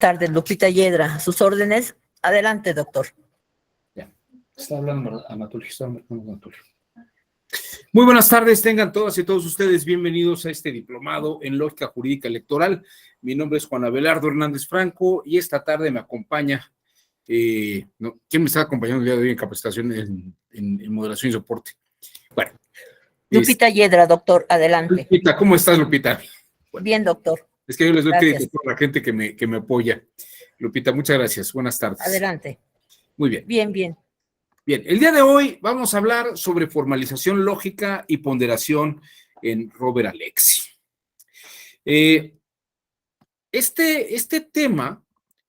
Tardes, Lupita Yedra. A sus órdenes. Adelante, doctor. Ya. Está hablando Amatulio. Muy buenas tardes, tengan todas y todos ustedes bienvenidos a este diplomado en Lógica Jurídica Electoral. Mi nombre es Juan Abelardo Hernández Franco y esta tarde me acompaña, ¿quién me está acompañando el día de hoy en capacitación en moderación y soporte? Bueno. Lupita Yedra, doctor, adelante. Lupita, ¿cómo estás, Lupita? Bueno, bien, doctor. Es que yo les doy crédito a la gente que me apoya. Lupita, muchas gracias. Buenas tardes. Adelante. Muy bien. Bien. Bien, el día de hoy vamos a hablar sobre formalización lógica y ponderación en Robert Alexi. Este tema,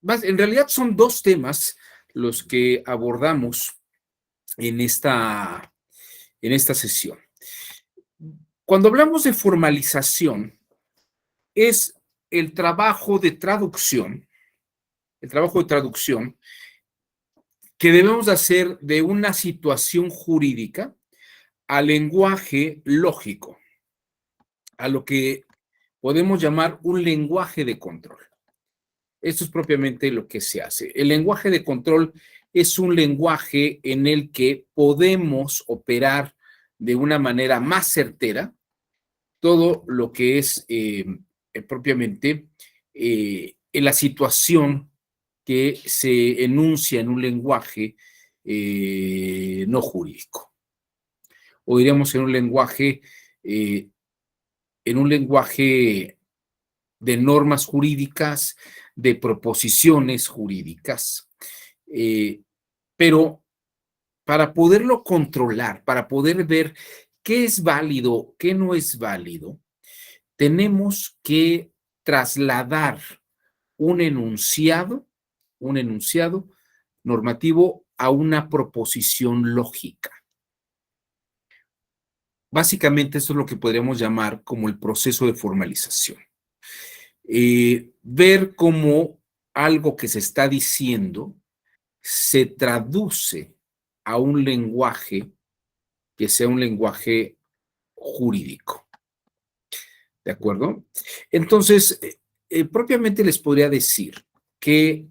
en realidad son dos temas los que abordamos en esta sesión. Cuando hablamos de formalización, es el trabajo de traducción, que debemos hacer de una situación jurídica al lenguaje lógico, a lo que podemos llamar un lenguaje de control. Esto es propiamente lo que se hace. El lenguaje de control es un lenguaje en el que podemos operar de una manera más certera todo lo que es propiamente en la situación que se enuncia en un lenguaje no jurídico. O diríamos en un lenguaje de normas jurídicas, de proposiciones jurídicas. Pero para poderlo controlar, para poder ver qué es válido, qué no es válido, tenemos que trasladar un enunciado normativo a una proposición lógica. Básicamente, esto es lo que podríamos llamar como el proceso de formalización. Ver cómo algo que se está diciendo se traduce a un lenguaje que sea un lenguaje jurídico. ¿De acuerdo? Entonces, propiamente les podría decir que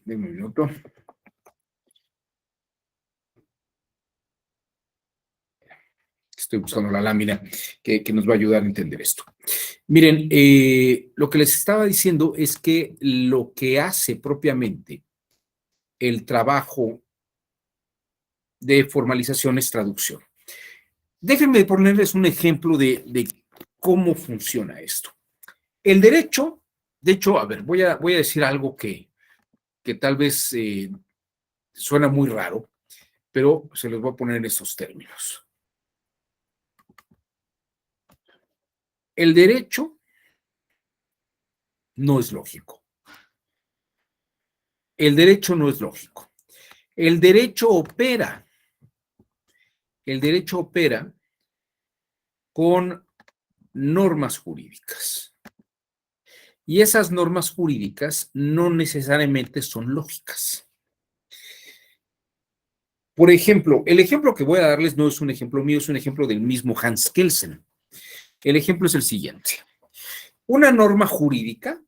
denme un minuto. Estoy buscando la lámina que nos va a ayudar a entender esto. Miren, lo que les estaba diciendo es que lo que hace propiamente el trabajo de formalización es traducción. Déjenme ponerles un ejemplo de cómo funciona esto. El derecho, de hecho, a ver, voy a decir algo que tal vez suena muy raro, pero se los voy a poner en estos términos. El derecho no es lógico. El derecho no es lógico. El derecho opera con normas jurídicas. Y esas normas jurídicas no necesariamente son lógicas. Por ejemplo, el ejemplo que voy a darles no es un ejemplo mío, es un ejemplo del mismo Hans Kelsen. El ejemplo es el siguiente. Una norma jurídica,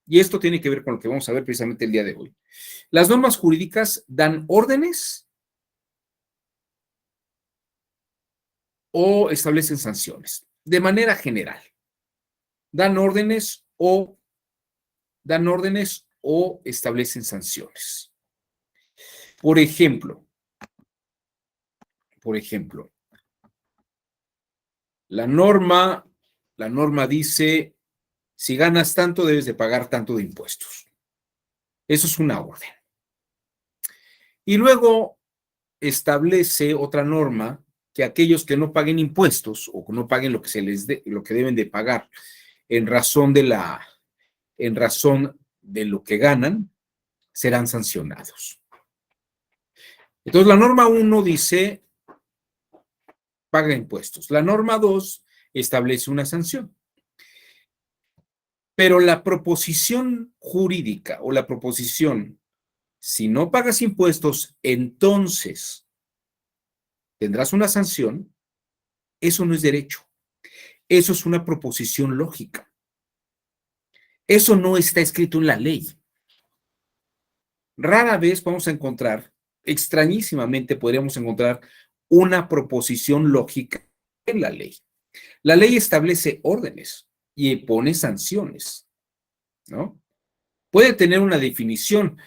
y esto tiene que ver con lo que vamos a ver precisamente el día de hoy. Las normas jurídicas dan órdenes o establecen sanciones, de manera general. Dan órdenes o establecen sanciones. Por ejemplo, la norma dice, si ganas tanto, debes de pagar tanto de impuestos. Eso es una orden. Y luego establece otra norma que aquellos que no paguen impuestos o que no paguen lo que deben de pagar en razón de lo que ganan, serán sancionados. Entonces, la norma 1 dice, paga impuestos. La norma 2 establece una sanción. Pero la proposición jurídica o la proposición, si no pagas impuestos, entonces tendrás una sanción, eso no es derecho. Eso es una proposición lógica. Eso no está escrito en la ley. Rara vez vamos a encontrar, extrañísimamente podríamos encontrar una proposición lógica en la ley. La ley establece órdenes y pone sanciones, ¿no? Puede tener una definición,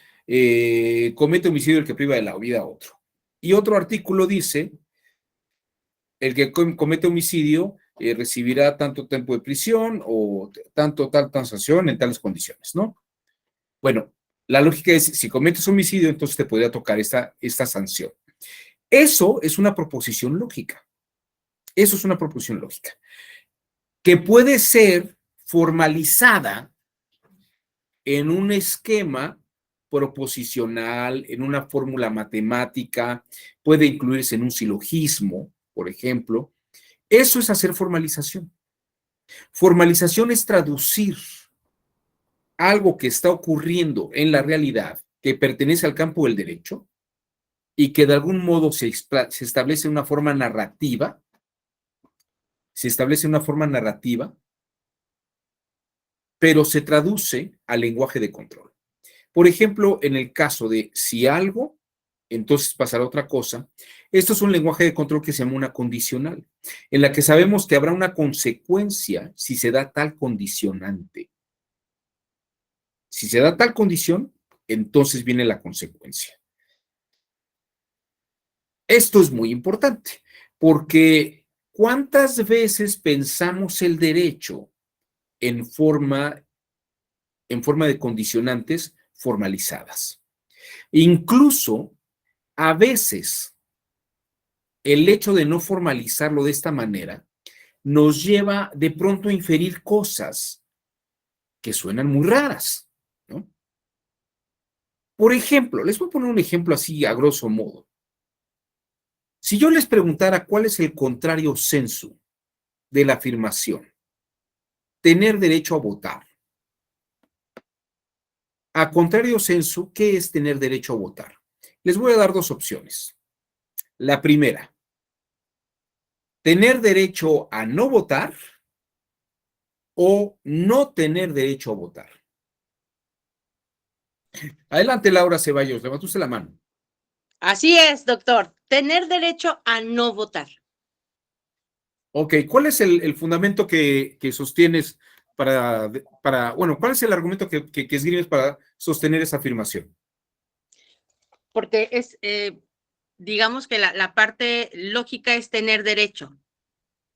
comete homicidio el que priva de la vida a otro. Y otro artículo dice, el que comete homicidio recibirá tanto tiempo de prisión o tal sanción en tales condiciones, ¿no? Bueno, la lógica es, si cometes homicidio, entonces te podría tocar esta sanción. Eso es una proposición lógica. Eso es una proposición lógica. Que puede ser formalizada en un esquema proposicional, en una fórmula matemática, puede incluirse en un silogismo, por ejemplo. Eso es hacer formalización. Formalización es traducir algo que está ocurriendo en la realidad, que pertenece al campo del derecho, y que de algún modo se establece una forma narrativa, pero se traduce al lenguaje de control. Por ejemplo, en el caso de si algo, entonces pasará otra cosa. Esto es un lenguaje de control que se llama una condicional, en la que sabemos que habrá una consecuencia si se da tal condicionante. Si se da tal condición, entonces viene la consecuencia. Esto es muy importante, porque ¿cuántas veces pensamos el derecho en forma de condicionantes formalizadas? Incluso, a veces, el hecho de no formalizarlo de esta manera nos lleva de pronto a inferir cosas que suenan muy raras, ¿no? Por ejemplo, les voy a poner un ejemplo así a grosso modo. Si yo les preguntara cuál es el contrario sensu de la afirmación, tener derecho a votar. A contrario sensu, ¿qué es tener derecho a votar? Les voy a dar dos opciones. La primera, tener derecho a no votar o no tener derecho a votar. Adelante, Laura Ceballos, levantó usted la mano. Así es, doctor. Tener derecho a no votar. Ok, ¿cuál es el fundamento que sostienes bueno, cuál es el argumento que esgrimes para sostener esa afirmación? Porque es, digamos que la parte lógica es tener derecho.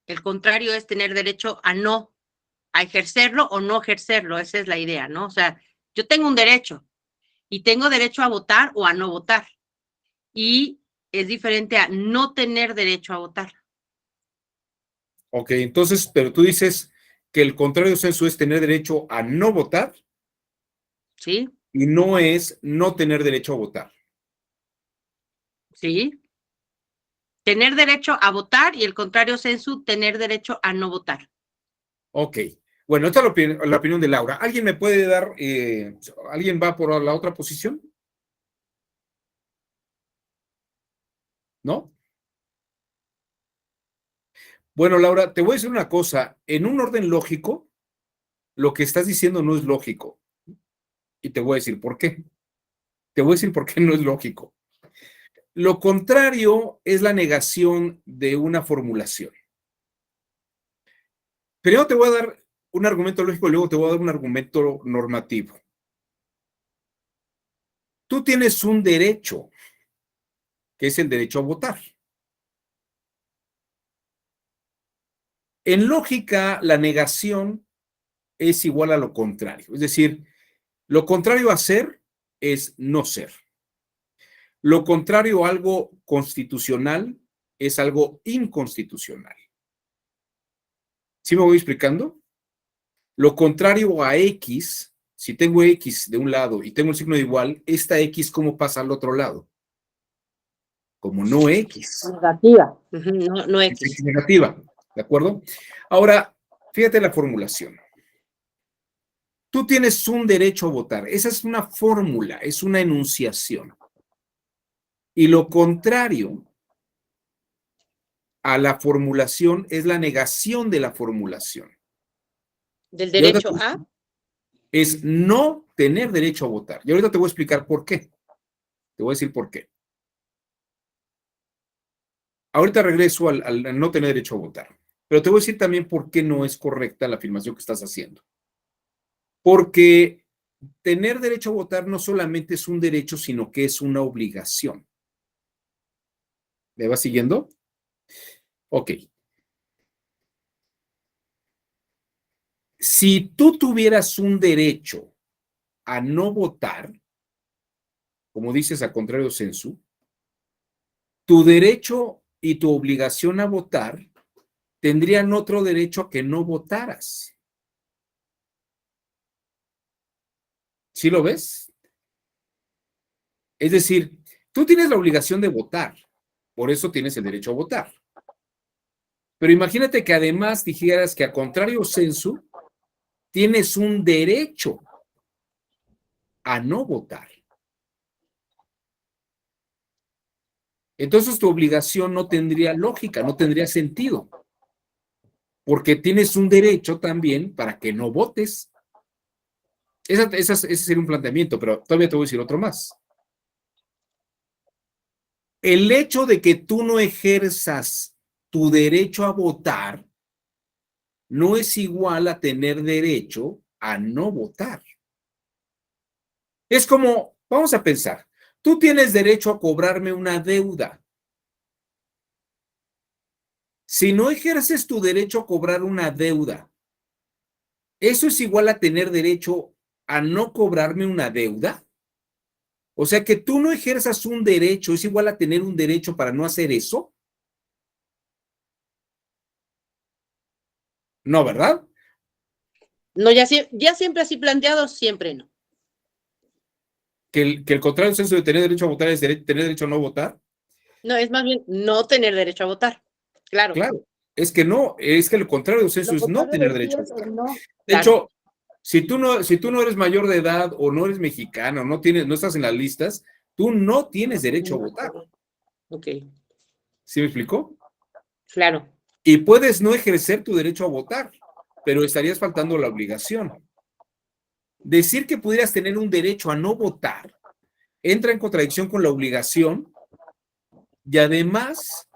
El contrario es tener derecho a ejercerlo o no ejercerlo. Esa es la idea, ¿no? O sea, yo tengo un derecho y tengo derecho a votar o a no votar. Y es diferente a no tener derecho a votar. Ok, entonces, pero tú dices que el contrario sensu es tener derecho a no votar. ¿Sí? Y no es no tener derecho a votar. Sí. Tener derecho a votar y el contrario sensu, tener derecho a no votar. Ok. Bueno, esta es la opinión de Laura. ¿Alguien me puede dar, alguien va por la otra posición? ¿No? Bueno, Laura, te voy a decir una cosa. En un orden lógico, lo que estás diciendo no es lógico. Y te voy a decir por qué. Te voy a decir por qué no es lógico. Lo contrario es la negación de una formulación. Primero te voy a dar un argumento lógico y luego te voy a dar un argumento normativo. Tú tienes un derecho, que es el derecho a votar. En lógica, la negación es igual a lo contrario. Es decir, lo contrario a ser es no ser. Lo contrario a algo constitucional es algo inconstitucional. ¿Sí me voy explicando? Lo contrario a X, si tengo X de un lado y tengo el signo de igual, esta X, ¿cómo pasa al otro lado? Como no X. Negativa. No Es X. negativa, ¿de acuerdo? Ahora, fíjate la formulación. Tú tienes un derecho a votar. Esa es una fórmula, es una enunciación. Y lo contrario a la formulación es la negación de la formulación. Del Y ahorita derecho a. es no tener derecho a votar. Y ahorita te voy a explicar por qué. Te voy a decir por qué. Ahorita regreso al no tener derecho a votar. Pero te voy a decir también por qué no es correcta la afirmación que estás haciendo. Porque tener derecho a votar no solamente es un derecho, sino que es una obligación. ¿Me vas siguiendo? Ok. Si tú tuvieras un derecho a no votar, como dices, a contrario sensu, tu derecho y tu obligación a votar tendrían otro derecho a que no votaras. ¿Sí lo ves? Es decir, tú tienes la obligación de votar, por eso tienes el derecho a votar. Pero imagínate que además dijeras que a contrario sensu, tienes un derecho a no votar. Entonces tu obligación no tendría lógica, no tendría sentido, porque tienes un derecho también para que no votes. Ese sería un planteamiento, pero todavía te voy a decir otro más. El hecho de que tú no ejerzas tu derecho a votar no es igual a tener derecho a no votar. Es como, vamos a pensar, tú tienes derecho a cobrarme una deuda. Si no ejerces tu derecho a cobrar una deuda, ¿eso es igual a tener derecho a no cobrarme una deuda? O sea, que tú no ejerzas un derecho, ¿es igual a tener un derecho para no hacer eso? No, ¿verdad? No, ya siempre así planteado, siempre no. Que el contrario senso de tener derecho a votar es tener derecho a no votar. No, es más bien no tener derecho a votar. Claro. Claro, es que no, es que el contrario de senso Lo es no contrario tener de sí derecho a es o votar. no. De Claro. hecho, si tú no eres mayor de edad o no eres mexicano, no estás en las listas, tú no tienes derecho a votar. Ok, ¿Sí me explicó? claro. Y puedes no ejercer tu derecho a votar, pero estarías faltando la obligación. Decir que pudieras tener un derecho a no votar entra en contradicción con la obligación y además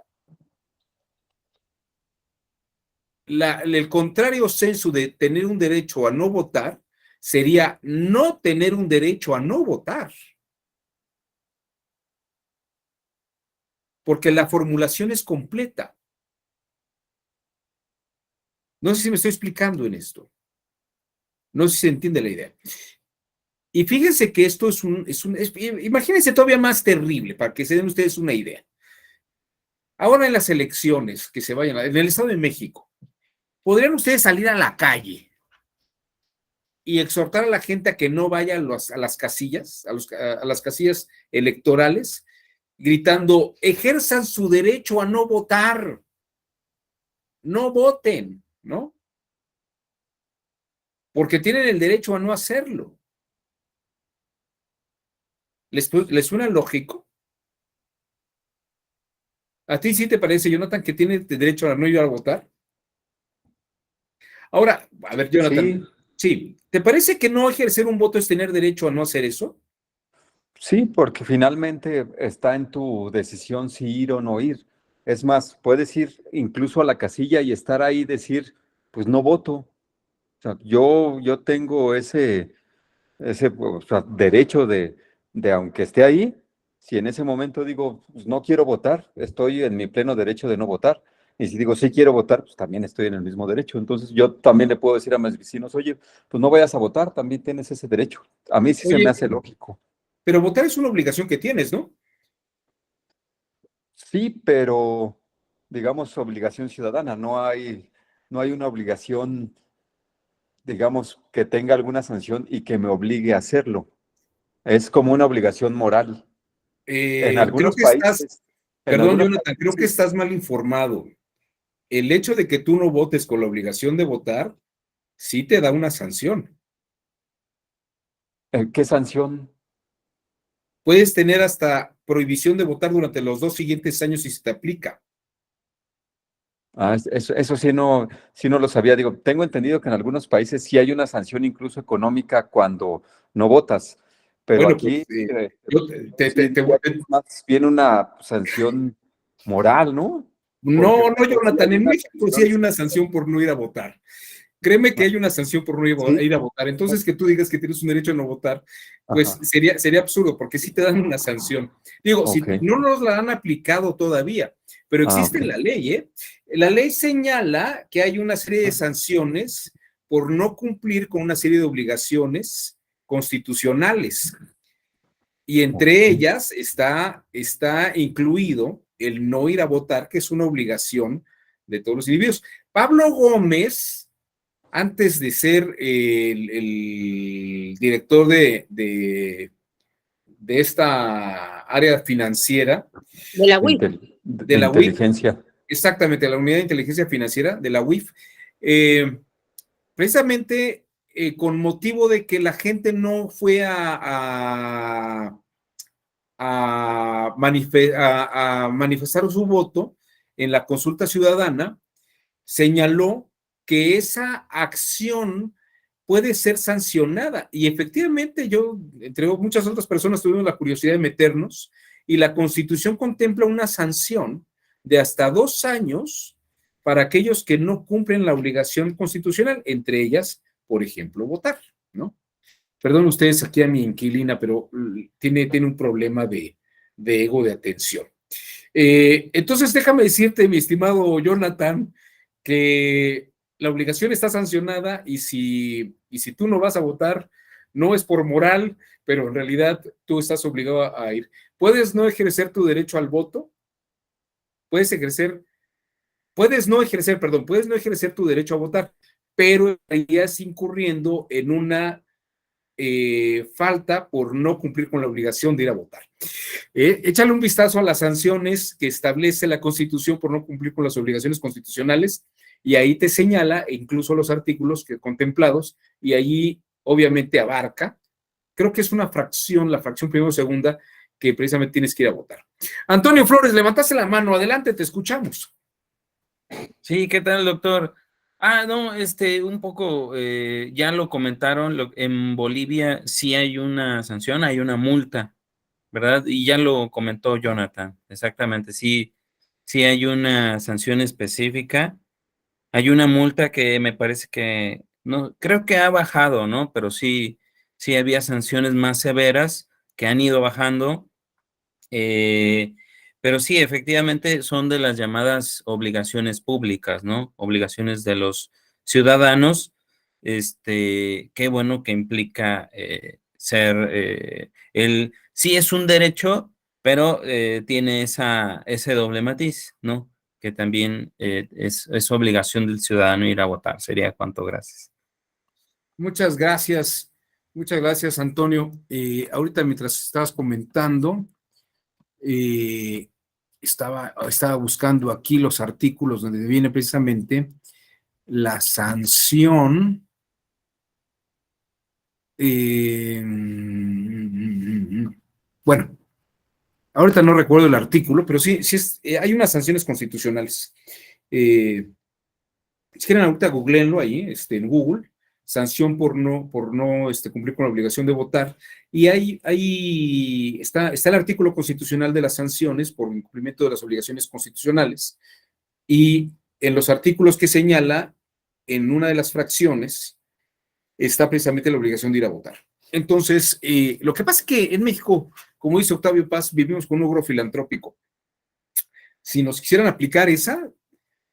el contrario sensu de tener un derecho a no votar sería no tener un derecho a no votar. Porque la formulación es completa. No sé si me estoy explicando en esto. No sé si se entiende la idea. Y fíjense que esto imagínense todavía más terrible, para que se den ustedes una idea. Ahora en las elecciones que se vayan, en el Estado de México, ¿podrían ustedes salir a la calle y exhortar a la gente a que no vaya a las casillas, a las casillas electorales, gritando, ejerzan su derecho a no votar, no voten, ¿no? Porque tienen el derecho a no hacerlo. ¿Les suena lógico? ¿A ti sí te parece, Jonathan, que tiene derecho a no ir a votar? Ahora, a ver, Jonathan, sí, ¿te parece que no ejercer un voto es tener derecho a no hacer eso? Sí, porque finalmente está en tu decisión si ir o no ir. Es más, puedes ir incluso a la casilla y estar ahí y decir, pues no voto. O sea, yo tengo ese o sea, derecho de, aunque esté ahí, si en ese momento digo, pues no quiero votar, estoy en mi pleno derecho de no votar. Y si digo, sí quiero votar, pues también estoy en el mismo derecho. Entonces yo también le puedo decir a mis vecinos, oye, pues no vayas a votar, también tienes ese derecho. A mí sí se me Oye, hace lógico. pero votar es una obligación que tienes, ¿no? Sí, pero digamos obligación ciudadana, no hay una obligación, digamos, que tenga alguna sanción y que me obligue a hacerlo. Es como una obligación moral. En Creo algunos que estás, países, en perdón, algunos Jonathan, creo países que sí. estás mal informado. El hecho de que tú no votes con la obligación de votar, sí te da una sanción. ¿Qué sanción? Puedes tener hasta prohibición de votar durante los 2 siguientes años si se te aplica. Eso sí no lo sabía. Digo, tengo entendido que en algunos países sí hay una sanción incluso económica cuando no votas, pero Bueno, aquí pues yo sí diría que es más bien una sanción moral, ¿no? Porque no, no, pues, sí hay Jonathan, en una México sí hay sanción. una sanción por no ir a votar. Créeme que hay una sanción por no Sí, ir a votar. Entonces, que tú digas que tienes un derecho a no votar, pues ajá, sería absurdo, porque sí te dan una sanción. Digo, si ok. no nos la han aplicado todavía, pero existe Ok. en la ley, ¿eh? La ley señala que hay una serie de sanciones por no cumplir con una serie de obligaciones constitucionales. Y entre Ok. ellas está incluido el no ir a votar, que es una obligación de todos los individuos. Pablo Gómez, antes de ser el director de esta área financiera De la UIF. de De la UIF, inteligencia. exactamente, la Unidad de Inteligencia Financiera de la UIF, precisamente con motivo de que la gente no fue a manifestar su voto en la consulta ciudadana, señaló que esa acción puede ser sancionada. Y efectivamente yo, entre muchas otras personas, tuvimos la curiosidad de meternos y la Constitución contempla una sanción de hasta 2 años para aquellos que no cumplen la obligación constitucional, entre ellas, por ejemplo, votar, ¿no? Perdón ustedes aquí a mi inquilina, pero tiene un problema de ego de atención. Entonces, déjame decirte, mi estimado Jonathan, que la obligación está sancionada y si tú no vas a votar, no es por moral, pero en realidad tú estás obligado a ir. Puedes no ejercer tu derecho al voto, puedes no ejercer tu derecho a votar, pero estarías incurriendo en una falta por no cumplir con la obligación de ir a votar. Échale un vistazo a las sanciones que establece la Constitución por no cumplir con las obligaciones constitucionales y ahí te señala incluso los artículos que contemplados y allí obviamente abarca, creo que es una fracción, la fracción primero o segunda, que precisamente tienes que ir a votar. Antonio Flores, levantaste la mano, adelante, te escuchamos. Sí, ¿qué tal, doctor? No, un poco, ya lo comentaron, en Bolivia sí hay una sanción, hay una multa, ¿verdad? Y ya lo comentó Jonathan, exactamente, sí, sí hay una sanción específica, hay una multa que me parece que, no, creo que ha bajado, ¿no? Pero sí, sí había sanciones más severas que han ido bajando. Eh, pero sí, efectivamente son de las llamadas obligaciones públicas, ¿no? Obligaciones de los ciudadanos. Qué bueno que implica sí es un derecho, pero tiene ese doble matiz, ¿no? Que también es obligación del ciudadano ir a votar. Sería cuanto, gracias. Muchas gracias, Antonio. Ahorita mientras estabas comentando, estaba buscando aquí los artículos donde viene precisamente la sanción. Bueno, ahorita no recuerdo el artículo, pero sí, hay unas sanciones constitucionales. Si quieren, ahorita googleenlo ahí, en Google, sanción por no cumplir con la obligación de votar. Y ahí está el artículo constitucional de las sanciones por incumplimiento de las obligaciones constitucionales. Y en los artículos que señala, en una de las fracciones, está precisamente la obligación de ir a votar. Entonces, lo que pasa es que en México, como dice Octavio Paz, vivimos con un ogro filantrópico. Si nos quisieran aplicar esa,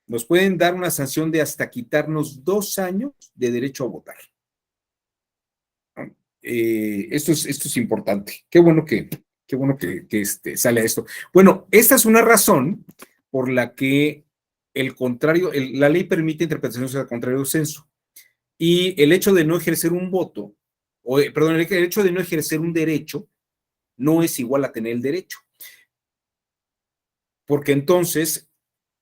nos pueden dar una sanción de hasta quitarnos 2 años de derecho a votar. Esto es importante. Qué bueno que sale esto. Bueno, esta es una razón por la que la ley permite interpretaciones al contrario censo. Y el hecho de no ejercer un voto, el hecho de no ejercer un derecho no es igual a tener el derecho. Porque entonces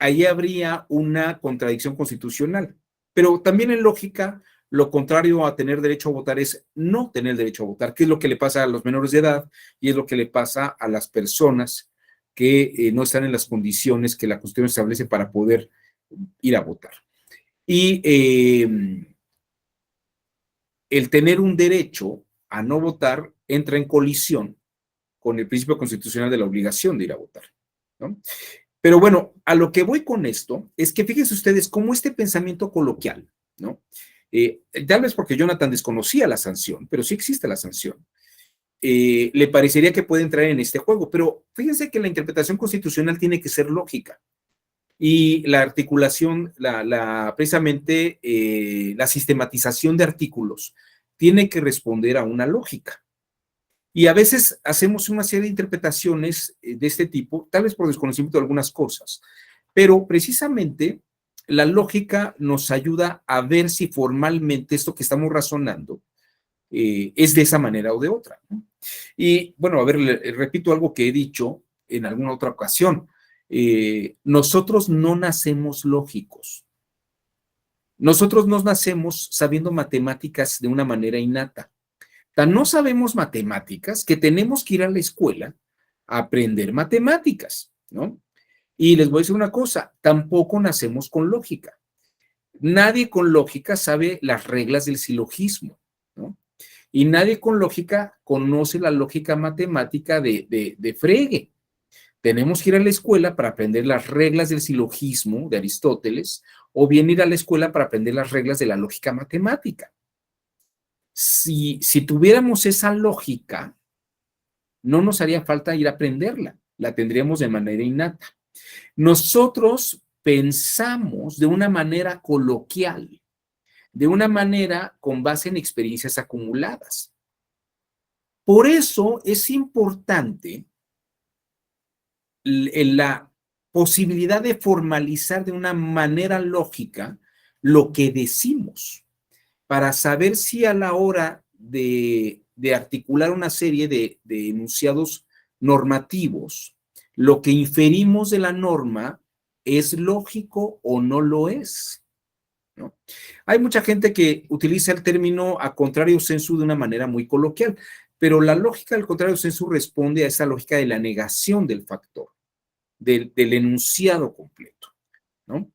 ahí habría una contradicción constitucional. Pero también en lógica, lo contrario a tener derecho a votar es no tener derecho a votar, que es lo que le pasa a los menores de edad y es lo que le pasa a las personas que no están en las condiciones que la Constitución establece para poder ir a votar. Y el tener un derecho a no votar entra en colisión con el principio constitucional de la obligación de ir a votar, ¿no? Pero bueno, a lo que voy con esto es que fíjense ustedes cómo este pensamiento coloquial, ¿no? Tal vez porque Jonathan desconocía la sanción, pero sí existe la sanción. Le parecería que puede entrar en este juego, pero fíjense que la interpretación constitucional tiene que ser lógica. Y la articulación, precisamente la sistematización de artículos tiene que responder a una lógica. Y a veces hacemos una serie de interpretaciones de este tipo, tal vez por desconocimiento de algunas cosas, pero precisamente la lógica nos ayuda a ver si formalmente esto que estamos razonando es de esa manera o de otra, ¿no? Y bueno, a ver, repito algo que he dicho en alguna otra ocasión. Nosotros no nacemos lógicos. Nosotros no nacemos sabiendo matemáticas de una manera innata. Tan no sabemos matemáticas que tenemos que ir a la escuela a aprender matemáticas, ¿no? Y les voy a decir una cosa, tampoco nacemos con lógica. Nadie con lógica sabe las reglas del silogismo, ¿no? Y nadie con lógica conoce la lógica matemática de Frege. Tenemos que ir a la escuela para aprender las reglas del silogismo de Aristóteles o bien ir a la escuela para aprender las reglas de la lógica matemática. Si tuviéramos esa lógica, no nos haría falta ir a aprenderla, la tendríamos de manera innata. Nosotros pensamos de una manera coloquial, de una manera con base en experiencias acumuladas. Por eso es importante la posibilidad de formalizar de una manera lógica lo que decimos, para saber si a la hora de articular una serie de enunciados normativos, lo que inferimos de la norma es lógico o no lo es, ¿no? Hay mucha gente que utiliza el término a contrario sensu de una manera muy coloquial, pero la lógica del contrario sensu responde a esa lógica de la negación del factor, del enunciado completo, ¿no?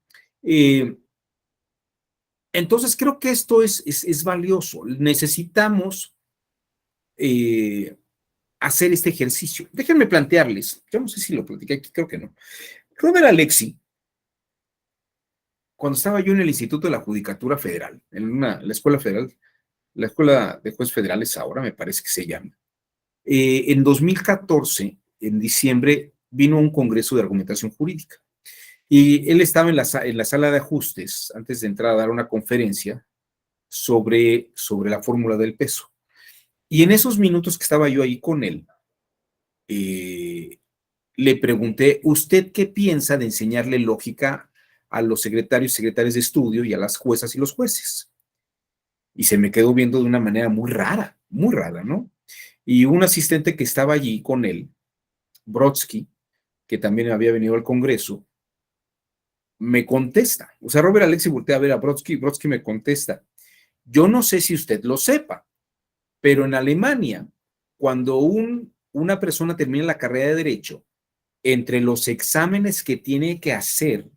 Entonces, creo que esto es valioso. Necesitamos hacer este ejercicio. Déjenme plantearles, yo no sé si lo platiqué aquí, creo que no. Robert Alexy, cuando estaba yo en el Instituto de la Judicatura Federal, en la Escuela Federal, la Escuela de Jueces Federales ahora me parece que se llama, en 2014, en diciembre, vino un congreso de argumentación jurídica. Y él estaba en la sala de ajustes antes de entrar a dar una conferencia sobre la fórmula del peso. Y en esos minutos que estaba yo ahí con él, le pregunté, ¿usted qué piensa de enseñarle lógica a los secretarios y secretarias de estudio y a las juezas y los jueces? Y se me quedó viendo de una manera muy rara, ¿no? Y un asistente que estaba allí con él, Brodsky, que también había venido al Congreso, me contesta. O sea, Robert Alexy voltea a ver a Brodsky, Brodsky me contesta. Yo no sé si usted lo sepa, pero en Alemania, cuando una persona termina la carrera de Derecho, entre los exámenes que tiene que hacer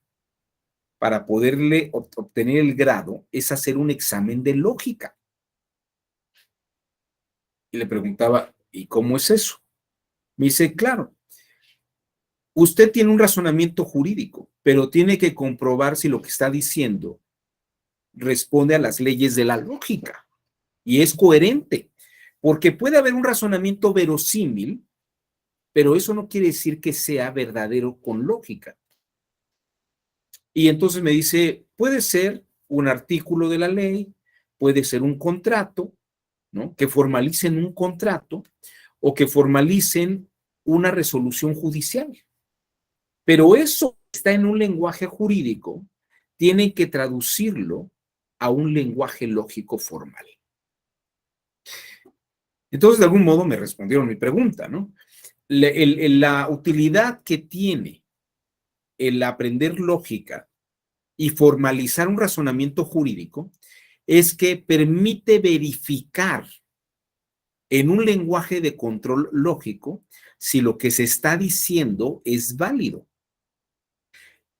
para poderle obtener el grado, es hacer un examen de lógica. Y le preguntaba, ¿y cómo es eso? Me dice, claro, usted tiene un razonamiento jurídico, pero tiene que comprobar si lo que está diciendo responde a las leyes de la lógica y es coherente, porque puede haber un razonamiento verosímil, pero eso no quiere decir que sea verdadero con lógica. Y entonces me dice, puede ser un artículo de la ley, puede ser un contrato, ¿no? Que formalicen un contrato o que formalicen una resolución judicial. Pero eso está en un lenguaje jurídico, tienen que traducirlo a un lenguaje lógico formal. Entonces, de algún modo me respondieron mi pregunta, ¿no? La utilidad que tiene el aprender lógica y formalizar un razonamiento jurídico es que permite verificar en un lenguaje de control lógico si lo que se está diciendo es válido.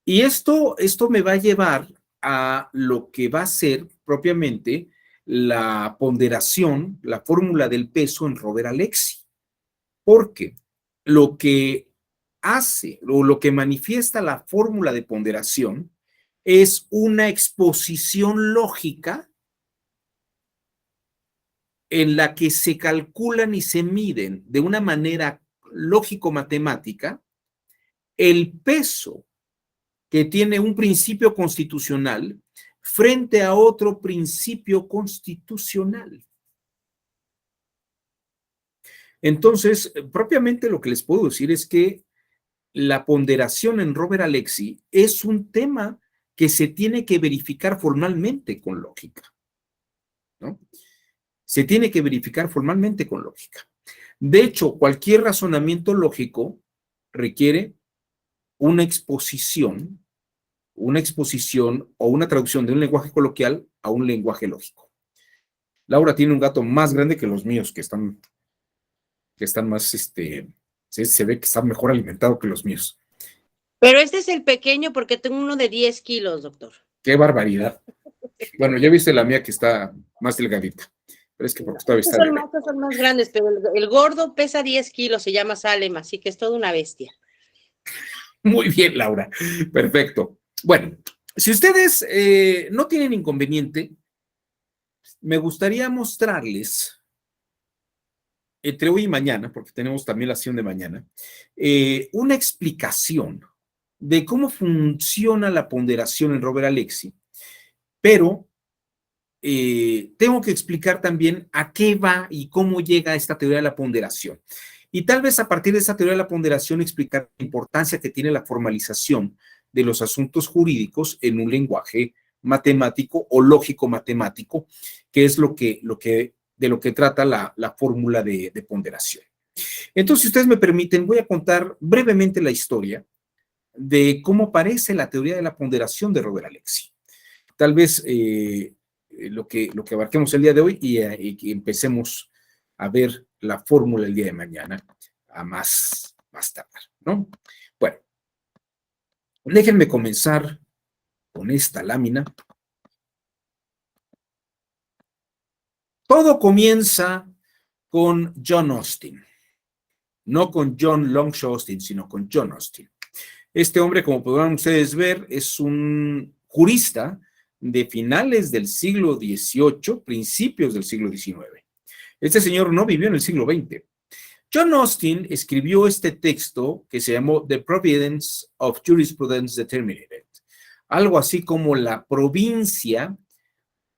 Y esto me va a llevar a lo que va a ser propiamente la ponderación, la fórmula del peso en Robert Alexy. Porque lo que hace o lo que manifiesta la fórmula de ponderación es una exposición lógica en la que se calculan y se miden de una manera lógico-matemática el peso que tiene un principio constitucional frente a otro principio constitucional. Entonces, propiamente lo que les puedo decir es que la ponderación en Robert Alexy es un tema que se tiene que verificar formalmente con lógica, ¿no? Se tiene que verificar formalmente con lógica. De hecho, cualquier razonamiento lógico requiere una exposición o una traducción de un lenguaje coloquial a un lenguaje lógico. Laura tiene un gato más grande que los míos, que están más, se ve que está mejor alimentado que los míos. Pero este es el pequeño porque tengo uno de 10 kilos, doctor. ¡Qué barbaridad! Bueno, ya viste la mía que está más delgadita, pero es que porque todavía está bebé. Estos son más grandes, pero el gordo pesa 10 kilos, se llama Salem, así que es toda una bestia. Muy bien, Laura. Perfecto. Bueno, si ustedes no tienen inconveniente, me gustaría mostrarles entre hoy y mañana, porque tenemos también la sesión de mañana, una explicación de cómo funciona la ponderación en Robert Alexy, pero tengo que explicar también a qué va y cómo llega esta teoría de la ponderación. Y tal vez a partir de esta teoría de la ponderación explicar la importancia que tiene la formalización de los asuntos jurídicos en un lenguaje matemático o lógico-matemático, que es de lo que trata la fórmula de ponderación. Entonces, si ustedes me permiten, voy a contar brevemente la historia de cómo parece la teoría de la ponderación de Robert Alexy. Tal vez lo que abarquemos el día de hoy y empecemos a ver la fórmula el día de mañana a más tardar, ¿no? Bueno, déjenme comenzar con esta lámina. Todo comienza con John Austin, no con John Longshore Austin, sino con John Austin. Este hombre, como podrán ustedes ver, es un jurista de finales del siglo XVIII, principios del siglo XIX. Este señor no vivió en el siglo XX. John Austin escribió este texto que se llamó The Providence of Jurisprudence Determinated, algo así como la provincia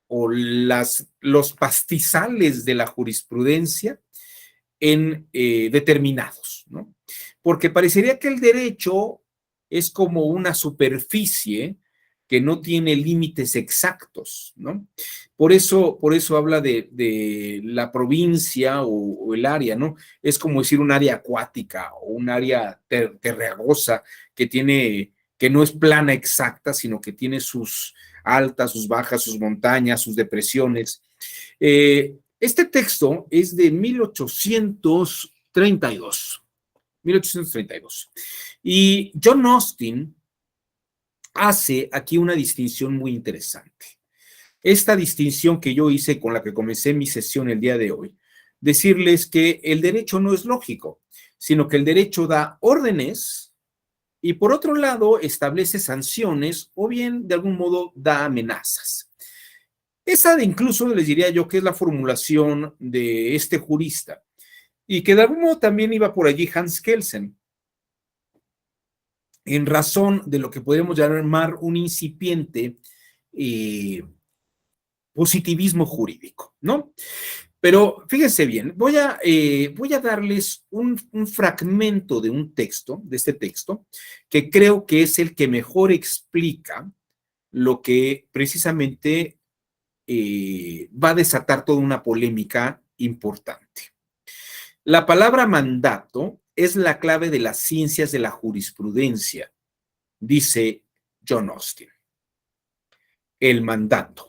o los pastizales de la jurisprudencia determinados, ¿no? Porque parecería que el derecho es como una superficie que no tiene límites exactos, ¿no? Por eso habla de la provincia o el área, ¿no? Es como decir un área acuática o un área terregosa que no es plana exacta, sino que tiene sus altas, sus bajas, sus montañas, sus depresiones. Este texto es de 1832. Y John Austin hace aquí una distinción muy interesante. Esta distinción que yo hice con la que comencé mi sesión el día de hoy, decirles que el derecho no es lógico, sino que el derecho da órdenes y por otro lado establece sanciones o bien de algún modo da amenazas. Esa incluso les diría yo que es la formulación de este jurista y que de algún modo también iba por allí Hans Kelsen, en razón de lo que podemos llamar un incipiente positivismo jurídico, ¿no? Pero fíjense bien, voy a darles un fragmento de un texto, de este texto, que creo que es el que mejor explica lo que precisamente va a desatar toda una polémica importante. La palabra mandato es la clave de las ciencias de la jurisprudencia, dice John Austin. El mandato.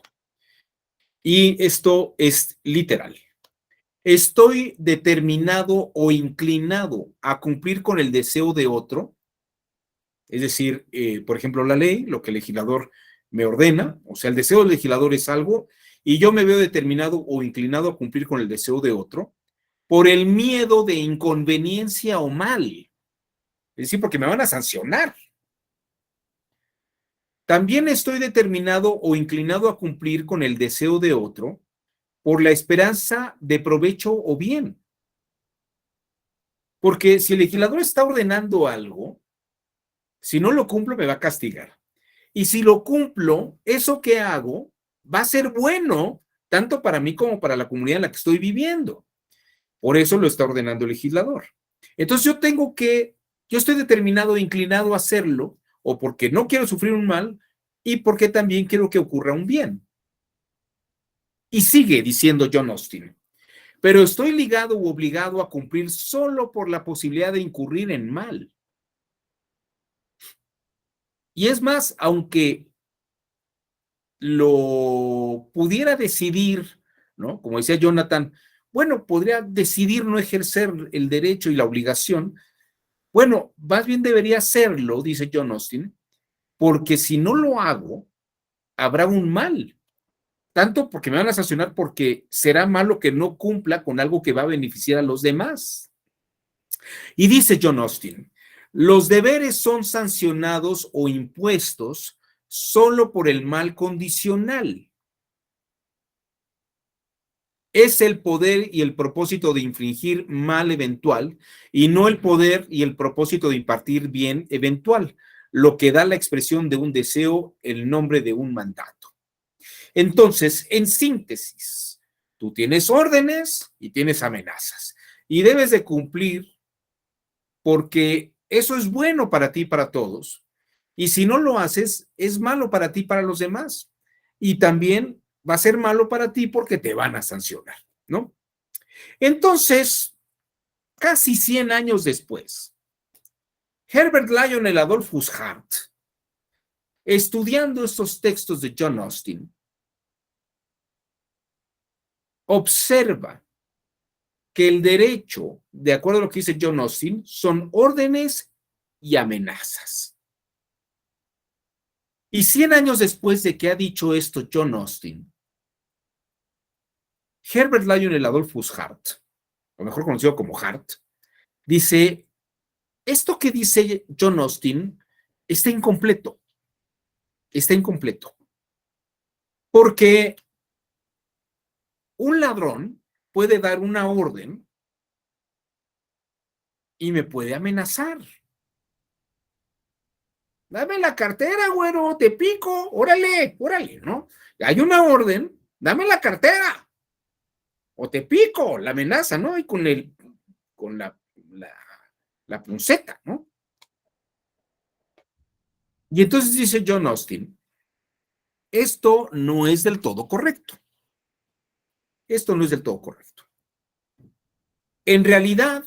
Y esto es literal. Estoy determinado o inclinado a cumplir con el deseo de otro Es decir, por ejemplo, la ley, lo que el legislador me ordena, o sea, el deseo del legislador es algo y yo me veo determinado o inclinado a cumplir con el deseo de otro por el miedo de inconveniencia o mal. Es decir, porque me van a sancionar. También estoy determinado o inclinado a cumplir con el deseo de otro por la esperanza de provecho o bien. Porque si el legislador está ordenando algo, si no lo cumplo me va a castigar. Y si lo cumplo, eso que hago va a ser bueno, tanto para mí como para la comunidad en la que estoy viviendo. Por eso lo está ordenando el legislador. Entonces yo estoy determinado e inclinado a hacerlo, o porque no quiero sufrir un mal, y porque también quiero que ocurra un bien. Y sigue diciendo John Austin, pero estoy ligado u obligado a cumplir solo por la posibilidad de incurrir en mal. Y es más, aunque lo pudiera decidir, ¿no? Como decía Jonathan, bueno, podría decidir no ejercer el derecho y la obligación. Bueno, más bien debería hacerlo, dice John Austin, porque si no lo hago, habrá un mal. Tanto porque me van a sancionar porque será malo que no cumpla con algo que va a beneficiar a los demás. Y dice John Austin, los deberes son sancionados o impuestos solo por el mal condicional. Es el poder y el propósito de infringir mal eventual y no el poder y el propósito de impartir bien eventual, lo que da la expresión de un deseo, el nombre de un mandato. Entonces, en síntesis, tú tienes órdenes y tienes amenazas y debes de cumplir porque eso es bueno para ti y para todos. Y si no lo haces, es malo para ti y para los demás. Y también va a ser malo para ti porque te van a sancionar, ¿no? Entonces, casi 100 años después, Herbert Lionel Adolphus Hart, estudiando estos textos de John Austin, observa que el derecho, de acuerdo a lo que dice John Austin, son órdenes y amenazas. Y 100 años después de que ha dicho esto John Austin, Herbert Lionel Adolphus Hart, o mejor conocido como Hart, dice, esto que dice John Austin está incompleto. Está incompleto. Porque un ladrón puede dar una orden y me puede amenazar. Dame la cartera, güero, te pico, órale, órale, ¿no? Hay una orden, dame la cartera, o te pico, la amenaza, ¿no? Y con la punceta, ¿no? Y entonces dice John Austin, esto no es del todo correcto. Esto no es del todo correcto. En realidad,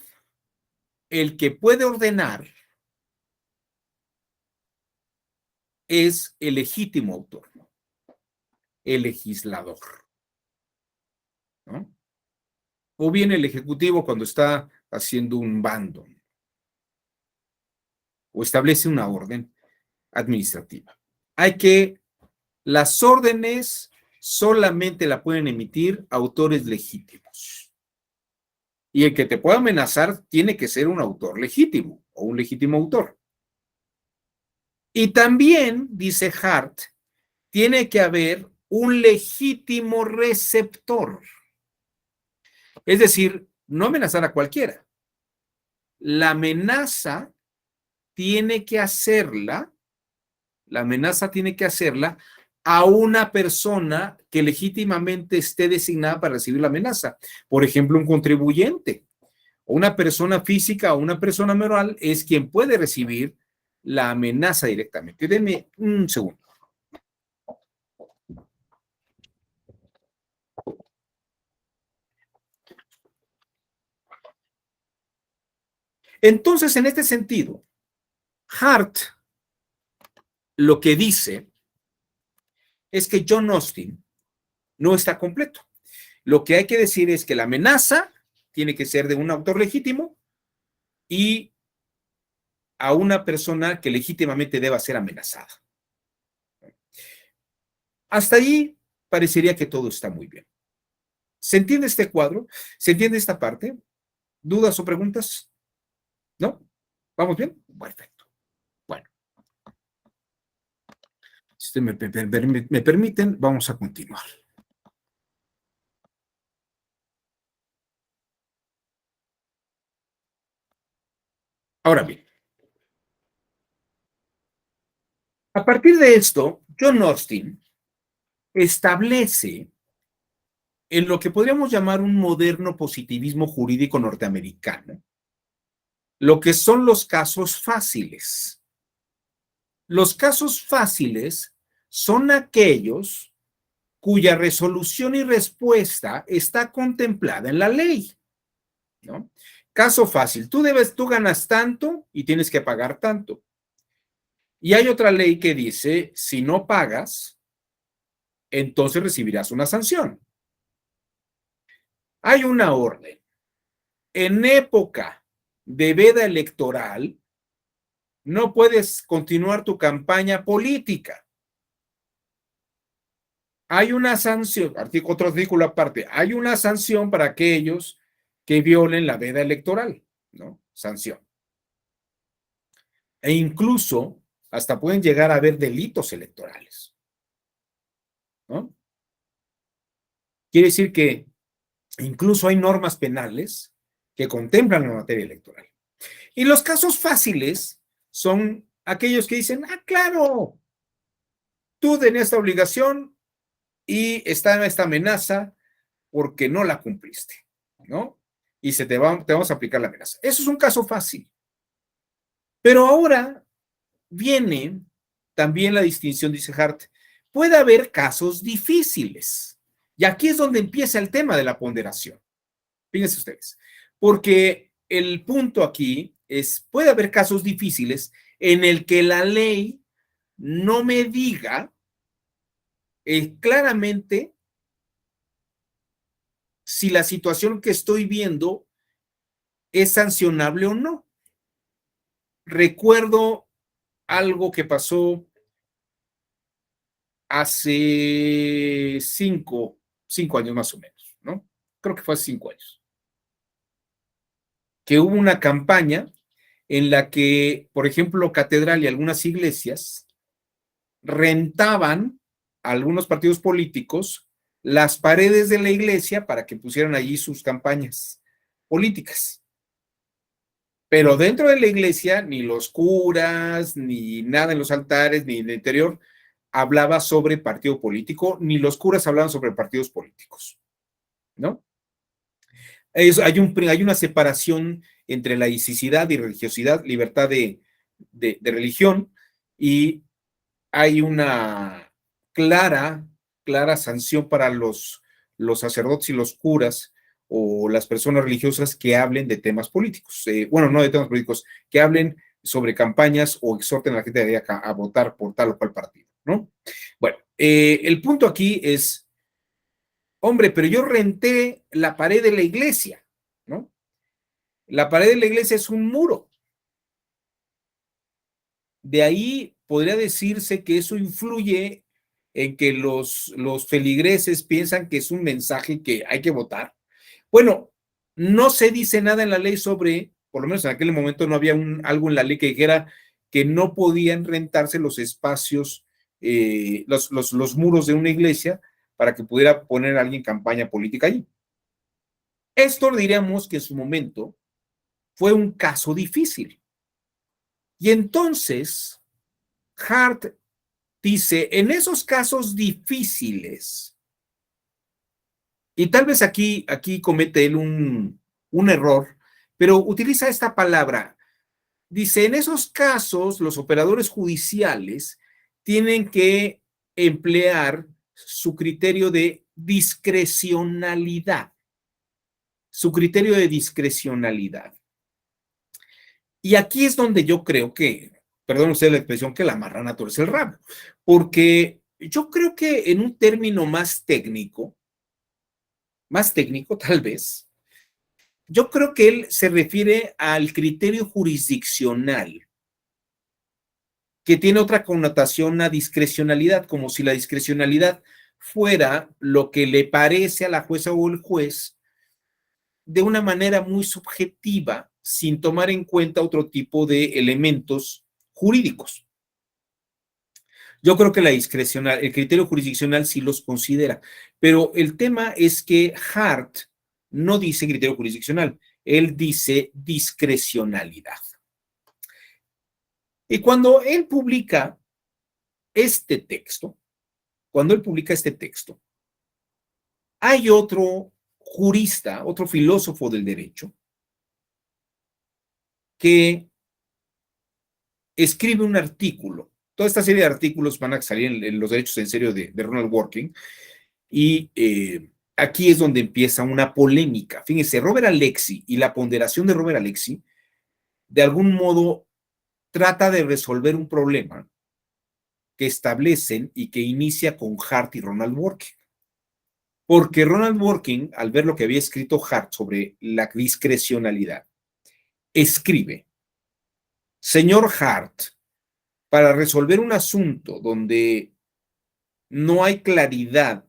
el que puede ordenar es el legítimo autor, ¿no? El legislador, ¿no? O bien el ejecutivo cuando está haciendo un bando o establece una orden administrativa. Las órdenes solamente la pueden emitir autores legítimos. Y el que te pueda amenazar tiene que ser un autor legítimo o un legítimo autor. Y también, dice Hart, tiene que haber un legítimo receptor. Es decir, no amenazar a cualquiera. La amenaza tiene que hacerla a una persona que legítimamente esté designada para recibir la amenaza. Por ejemplo, un contribuyente, o una persona física o una persona moral es quien puede recibir la amenaza directamente. Denme un segundo. Entonces, en este sentido, Hart lo que dice es que John Austin no está completo. Lo que hay que decir es que la amenaza tiene que ser de un autor legítimo y a una persona que legítimamente deba ser amenazada. Hasta ahí parecería que todo está muy bien. ¿Se entiende este cuadro? ¿Se entiende esta parte? ¿Dudas o preguntas? ¿No? ¿Vamos bien? Perfecto. Bueno. Si ustedes me permiten, vamos a continuar. Ahora bien, a partir de esto, John Austin establece en lo que podríamos llamar un moderno positivismo jurídico norteamericano, lo que son los casos fáciles. Los casos fáciles son aquellos cuya resolución y respuesta está contemplada en la ley, ¿no? Caso fácil, tú ganas tanto y tienes que pagar tanto. Y hay otra ley que dice, si no pagas, entonces recibirás una sanción. Hay una orden. En época de veda electoral, no puedes continuar tu campaña política. Hay una sanción, otro artículo aparte, hay una sanción para aquellos que violen la veda electoral, ¿no? Sanción. E incluso hasta pueden llegar a haber delitos electorales, ¿no? Quiere decir que incluso hay normas penales que contemplan la materia electoral. Y los casos fáciles son aquellos que dicen, ah, claro, tú tenías esta obligación y está esta amenaza porque no la cumpliste, ¿no? Y te vamos a aplicar la amenaza. Eso es un caso fácil. Pero ahora viene también la distinción, dice Hart, puede haber casos difíciles. Y aquí es donde empieza el tema de la ponderación. Fíjense ustedes, porque el punto aquí es, puede haber casos difíciles en el que la ley no me diga claramente si la situación que estoy viendo es sancionable o no. Recuerdo algo que pasó hace cinco años más o menos, ¿no? Creo que fue hace 5 años. Que hubo una campaña en la que, por ejemplo, Catedral y algunas iglesias rentaban a algunos partidos políticos las paredes de la iglesia para que pusieran allí sus campañas políticas. Pero dentro de la iglesia, ni los curas, ni nada en los altares, ni en el interior, hablaba sobre partido político, ni los curas hablaban sobre partidos políticos, ¿no? Hay una separación entre laicidad y religiosidad, libertad de religión, y hay una clara sanción para los sacerdotes y los curas o las personas religiosas que hablen de temas políticos. Bueno, no de temas políticos, que hablen sobre campañas o exhorten a la gente a votar por tal o cual partido, ¿no? Bueno, el punto aquí es, hombre, pero yo renté la pared de la iglesia, ¿no? La pared de la iglesia es un muro. De ahí podría decirse que eso influye en que los feligreses piensan que es un mensaje que hay que votar. Bueno, no se dice nada en la ley sobre, por lo menos en aquel momento no había algo en la ley que dijera que no podían rentarse los espacios, los muros de una iglesia para que pudiera poner a alguien campaña política allí. Esto diríamos que en su momento fue un caso difícil. Y entonces, Hart dice, en esos casos difíciles, y tal vez aquí comete él un error, pero utiliza esta palabra. Dice, en esos casos, los operadores judiciales tienen que emplear su criterio de discrecionalidad. Su criterio de discrecionalidad. Y aquí es donde yo creo que, perdón usted la expresión, que la marrana tuerce el rabo, porque yo creo que en un término más técnico tal vez, yo creo que él se refiere al criterio jurisdiccional que tiene otra connotación a discrecionalidad, como si la discrecionalidad fuera lo que le parece a la jueza o el juez de una manera muy subjetiva, sin tomar en cuenta otro tipo de elementos jurídicos. Yo creo que el criterio jurisdiccional sí los considera, pero el tema es que Hart no dice criterio jurisdiccional, él dice discrecionalidad. Y cuando él publica este texto, hay otro jurista, otro filósofo del derecho, que escribe un artículo. Toda esta serie de artículos van a salir en Los Derechos en Serio de Ronald Dworkin, y aquí es donde empieza una polémica. Fíjense, Robert Alexy y la ponderación de Robert Alexy, de algún modo, trata de resolver un problema que establecen y que inicia con Hart y Ronald Dworkin. Porque Ronald Dworkin, al ver lo que había escrito Hart sobre la discrecionalidad, escribe: señor Hart, para resolver un asunto donde no hay claridad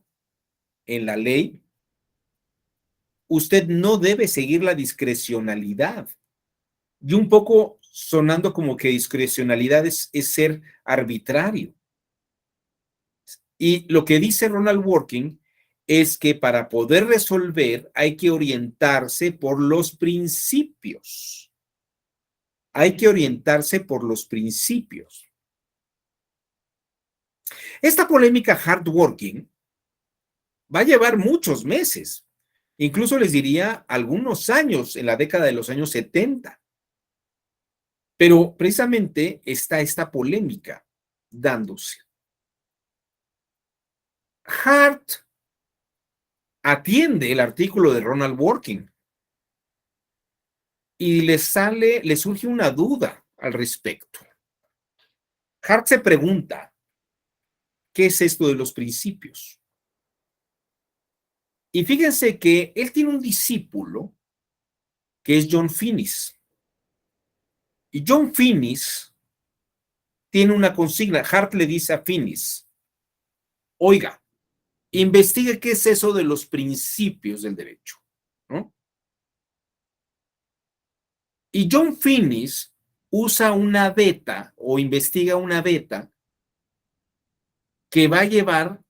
en la ley, usted no debe seguir la discrecionalidad. Y un poco sonando como que discrecionalidad es ser arbitrario. Y lo que dice Ronald Dworkin es que para poder resolver hay que orientarse por los principios. Hay que orientarse por los principios. Esta polémica Hart-Dworkin va a llevar muchos meses, incluso les diría algunos años, en la década de los años 70. Pero precisamente está esta polémica dándose. Hart atiende el artículo de Ronald Dworkin y le surge una duda al respecto. Hart se pregunta: ¿qué es esto de los principios? Y fíjense que él tiene un discípulo que es John Finnis. Y John Finnis tiene una consigna. Hart le dice a Finnis: oiga, investigue qué es eso de los principios del derecho, ¿no? Y John Finnis usa una beta o investiga una beta que va a llevar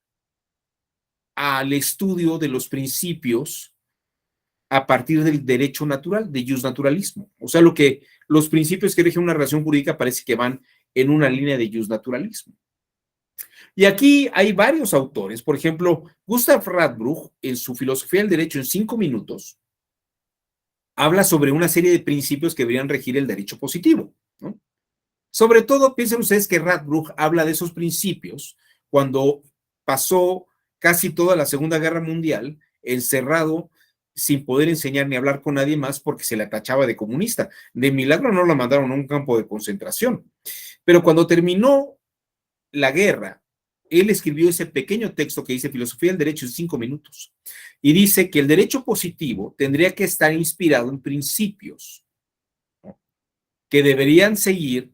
al estudio de los principios a partir del derecho natural, de justnaturalismo. O sea, los principios que rigen una relación jurídica parece que van en una línea de justnaturalismo. Y aquí hay varios autores. Por ejemplo, Gustav Radbruch, en su Filosofía del Derecho en 5 minutos, habla sobre una serie de principios que deberían regir el derecho positivo, ¿no? Sobre todo, piensen ustedes que Radbruch habla de esos principios cuando pasó casi toda la Segunda Guerra Mundial encerrado, sin poder enseñar ni hablar con nadie más porque se le tachaba de comunista. De milagro no lo mandaron a un campo de concentración. Pero cuando terminó la guerra, él escribió ese pequeño texto que dice Filosofía del Derecho en 5 minutos. Y dice que el derecho positivo tendría que estar inspirado en principios, ¿no?, que deberían seguir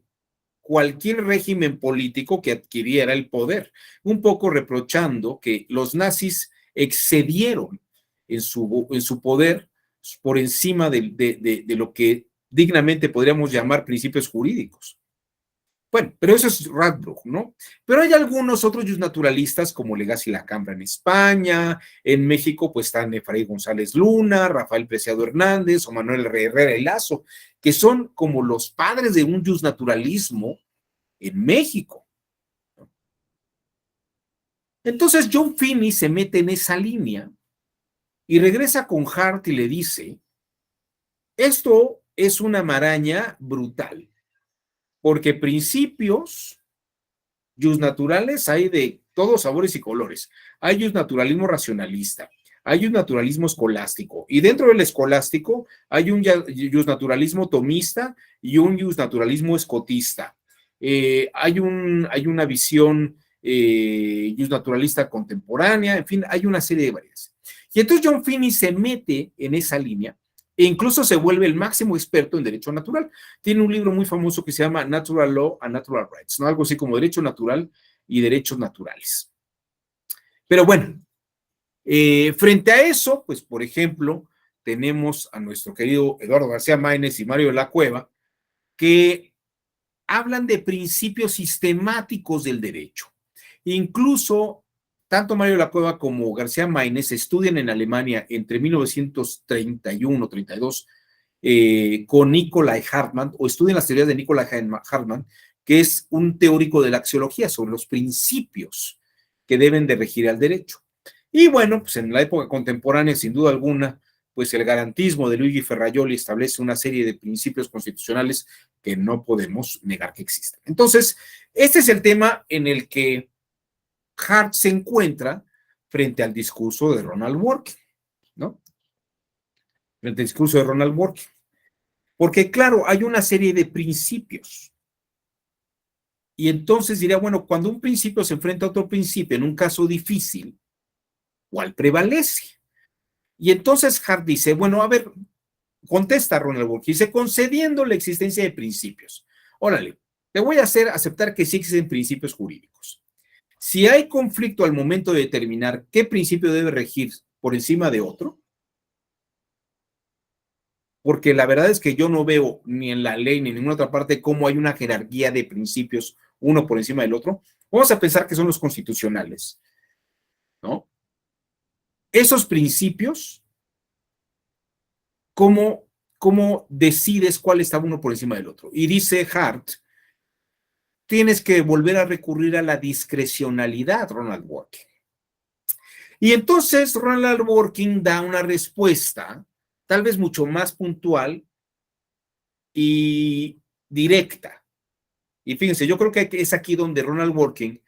cualquier régimen político que adquiriera el poder, un poco reprochando que los nazis excedieron en su poder por encima de lo que dignamente podríamos llamar principios jurídicos. Bueno, pero eso es Radbruch, ¿no? Pero hay algunos otros justnaturalistas como Legazpi Lacambra en España, en México pues están Efraín González Luna, Rafael Preciado Hernández o Manuel Herrera y Lazo, que son como los padres de un justnaturalismo en México. Entonces John Finnis se mete en esa línea y regresa con Hart y le dice: esto es una maraña brutal, porque principios justnaturales hay de todos sabores y colores. Hay justnaturalismo racionalista, hay un naturalismo escolástico, y dentro del escolástico hay un justnaturalismo tomista y un justnaturalismo escotista. Hay una visión justnaturalista contemporánea, en fin, hay una serie de variedades. Y entonces John Finnis se mete en esa línea E incluso se vuelve el máximo experto en derecho natural. Tiene un libro muy famoso que se llama Natural Law and Natural Rights, ¿no? Algo así como derecho natural y derechos naturales. Pero bueno, frente a eso, pues por ejemplo, tenemos a nuestro querido Eduardo García Maínez y Mario de la Cueva, que hablan de principios sistemáticos del derecho. Incluso, tanto Mario de la Cueva como García Maínez estudian en Alemania entre 1931-32 con Nicolai Hartmann, o estudian las teorías de Nicolai Hartmann, que es un teórico de la axiología sobre los principios que deben de regir al derecho. Y bueno, pues en la época contemporánea, sin duda alguna, pues el garantismo de Luigi Ferrajoli establece una serie de principios constitucionales que no podemos negar que existen. Entonces, este es el tema en el que Hart se encuentra frente al discurso de Ronald Dworkin, ¿no? Frente al discurso de Ronald Dworkin. Porque, claro, hay una serie de principios. Y entonces diría, bueno, cuando un principio se enfrenta a otro principio en un caso difícil, ¿cuál prevalece? Y entonces Hart dice, bueno, a ver, contesta Ronald Dworkin, dice, concediendo la existencia de principios. Órale, te voy a hacer aceptar que sí existen principios jurídicos. Si hay conflicto al momento de determinar qué principio debe regir por encima de otro, porque la verdad es que yo no veo ni en la ley ni en ninguna otra parte cómo hay una jerarquía de principios uno por encima del otro, vamos a pensar que son los constitucionales, ¿no? Esos principios, ¿cómo decides cuál está uno por encima del otro? Y dice Hart, tienes que volver a recurrir a la discrecionalidad, Ronald Dworkin. Y entonces Ronald Dworkin da una respuesta, tal vez mucho más puntual y directa. Y fíjense, yo creo que es aquí donde Ronald Dworkin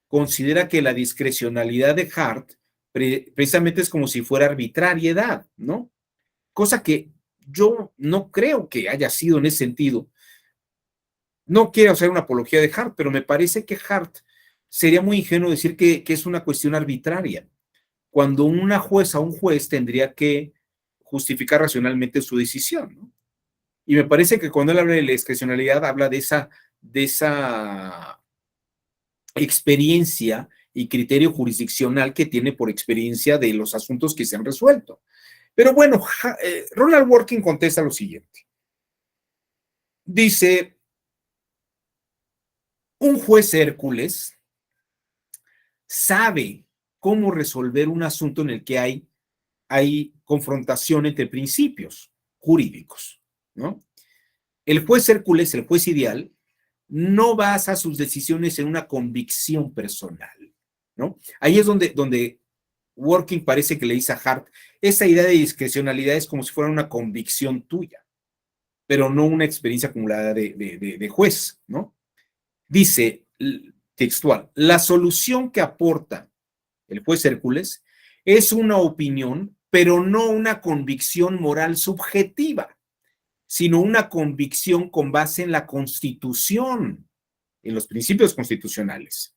considera que la discrecionalidad de Hart precisamente es como si fuera arbitrariedad, ¿no? Cosa que yo no creo que haya sido en ese sentido. No quiero hacer una apología de Hart, pero me parece que Hart sería muy ingenuo decir que es una cuestión arbitraria, cuando una jueza o un juez tendría que justificar racionalmente su decisión, ¿no? Y me parece que cuando él habla de la discrecionalidad, habla de esa experiencia y criterio jurisdiccional que tiene por experiencia de los asuntos que se han resuelto. Pero bueno, Ronald Dworkin contesta lo siguiente. Dice, un juez Hércules sabe cómo resolver un asunto en el que hay confrontación entre principios jurídicos, ¿no? El juez Hércules, el juez ideal, no basa sus decisiones en una convicción personal, ¿no? Ahí es donde Dworkin parece que le dice a Hart, esa idea de discrecionalidad es como si fuera una convicción tuya, pero no una experiencia acumulada de juez, ¿no? Dice textual, la solución que aporta el juez Hércules es una opinión, pero no una convicción moral subjetiva, sino una convicción con base en la Constitución, en los principios constitucionales.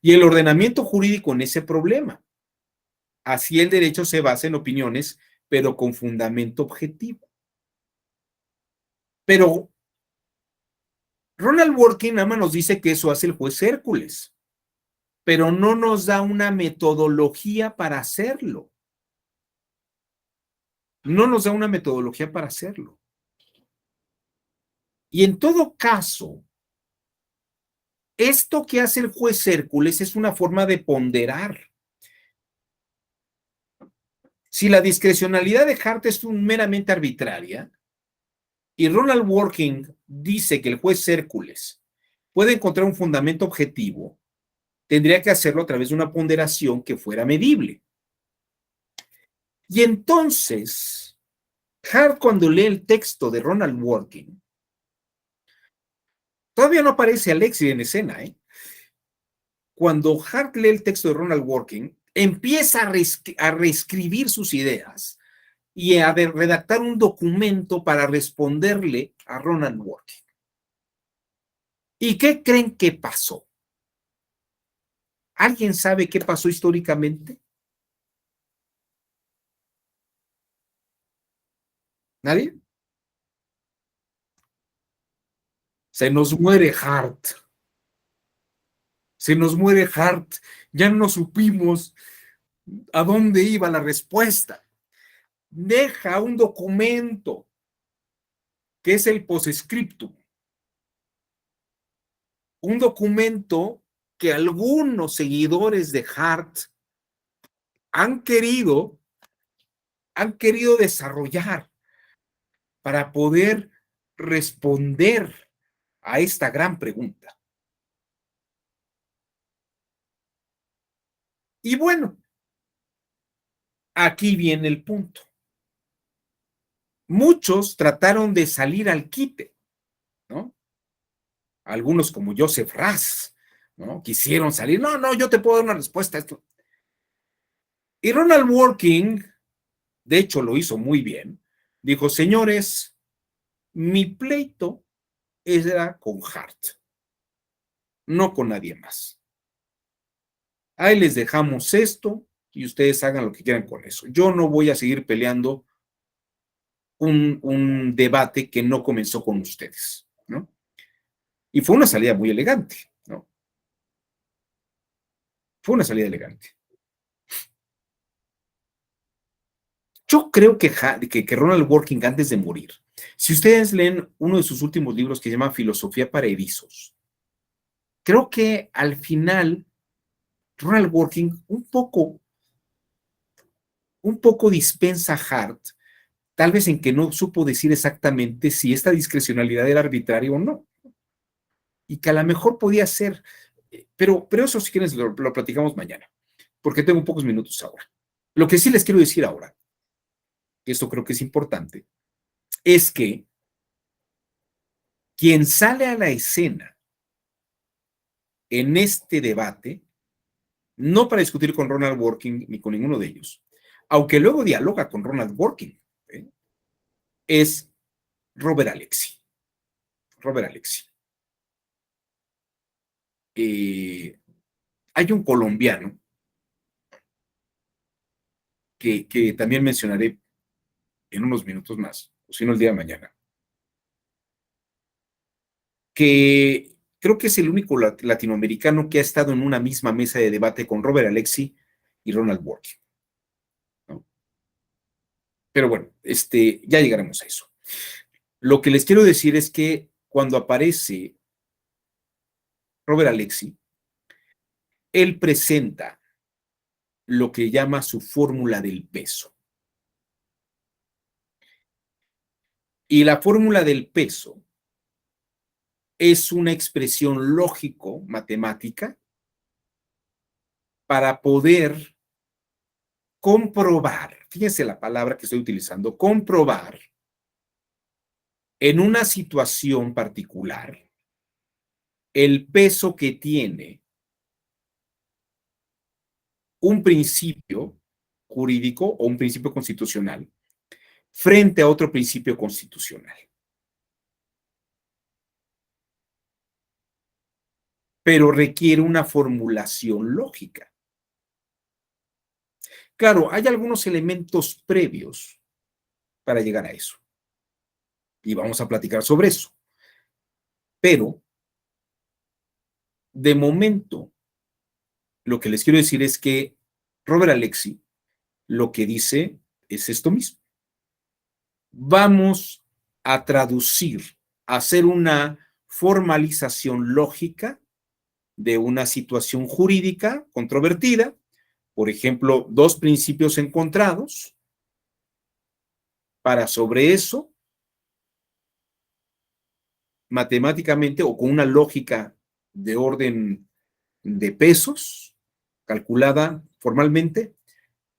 Y el ordenamiento jurídico en ese problema. Así el derecho se basa en opiniones, pero con fundamento objetivo. Pero Ronald Dworkin nada más nos dice que eso hace el juez Hércules, pero no nos da una metodología para hacerlo. No nos da una metodología para hacerlo. Y en todo caso, esto que hace el juez Hércules es una forma de ponderar. Si la discrecionalidad de Hart es meramente arbitraria, y Ronald Dworkin dice que el juez Hércules puede encontrar un fundamento objetivo, tendría que hacerlo a través de una ponderación que fuera medible. Y entonces, Hart, cuando lee el texto de Ronald Dworkin, todavía no aparece Alexis en escena, ¿eh? Cuando Hart lee el texto de Ronald Dworkin, empieza a reescribir sus ideas y a redactar un documento para responderle a Ronald Dworkin. ¿Y qué creen que pasó? ¿Alguien sabe qué pasó históricamente? ¿Nadie? Se nos muere Hart. Se nos muere Hart. Ya no supimos a dónde iba la respuesta. Deja un documento que es el postscriptum. Un documento que algunos seguidores de Hart han querido desarrollar para poder responder a esta gran pregunta. Y bueno, aquí viene el punto. Muchos trataron de salir al quite, ¿no? Algunos como Joseph Raz, ¿no? Quisieron salir, no, yo te puedo dar una respuesta a esto. Y Ronald Working, de hecho lo hizo muy bien, dijo, señores, mi pleito era con Hart, no con nadie más. Ahí les dejamos esto y ustedes hagan lo que quieran con eso. Yo no voy a seguir peleando un debate que no comenzó con ustedes, ¿no? Y fue una salida muy elegante, ¿no? Fue una salida elegante. Yo creo que Ronald Working, antes de morir, si ustedes leen uno de sus últimos libros que se llama Filosofía para Erizos, creo que al final Ronald Working un poco dispensa a Hart, tal vez en que no supo decir exactamente si esta discrecionalidad era arbitraria o no, y que a lo mejor podía ser, pero eso si quieren lo platicamos mañana, porque tengo pocos minutos ahora. Lo que sí les quiero decir ahora, que esto creo que es importante, es que quien sale a la escena en este debate, no para discutir con Ronald Working ni con ninguno de ellos, aunque luego dialoga con Ronald Working, es Robert Alexy. Robert Alexy. Hay un colombiano que también mencionaré en unos minutos más, o si no el día de mañana, que creo que es el único latinoamericano que ha estado en una misma mesa de debate con Robert Alexy y Ronald Working, ¿no? Pero bueno, ya llegaremos a eso. Lo que les quiero decir es que cuando aparece Robert Alexy, él presenta lo que llama su fórmula del peso. Y la fórmula del peso es una expresión lógico-matemática para poder comprobar, fíjense la palabra que estoy utilizando, comprobar en una situación particular el peso que tiene un principio jurídico o un principio constitucional frente a otro principio constitucional. Pero requiere una formulación lógica. Claro, hay algunos elementos previos para llegar a eso. Y vamos a platicar sobre eso. Pero, de momento, lo que les quiero decir es que Robert Alexy lo que dice es esto mismo. Vamos a traducir, a hacer una formalización lógica de una situación jurídica controvertida, por ejemplo, dos principios encontrados, para sobre eso, matemáticamente o con una lógica de orden de pesos, calculada formalmente,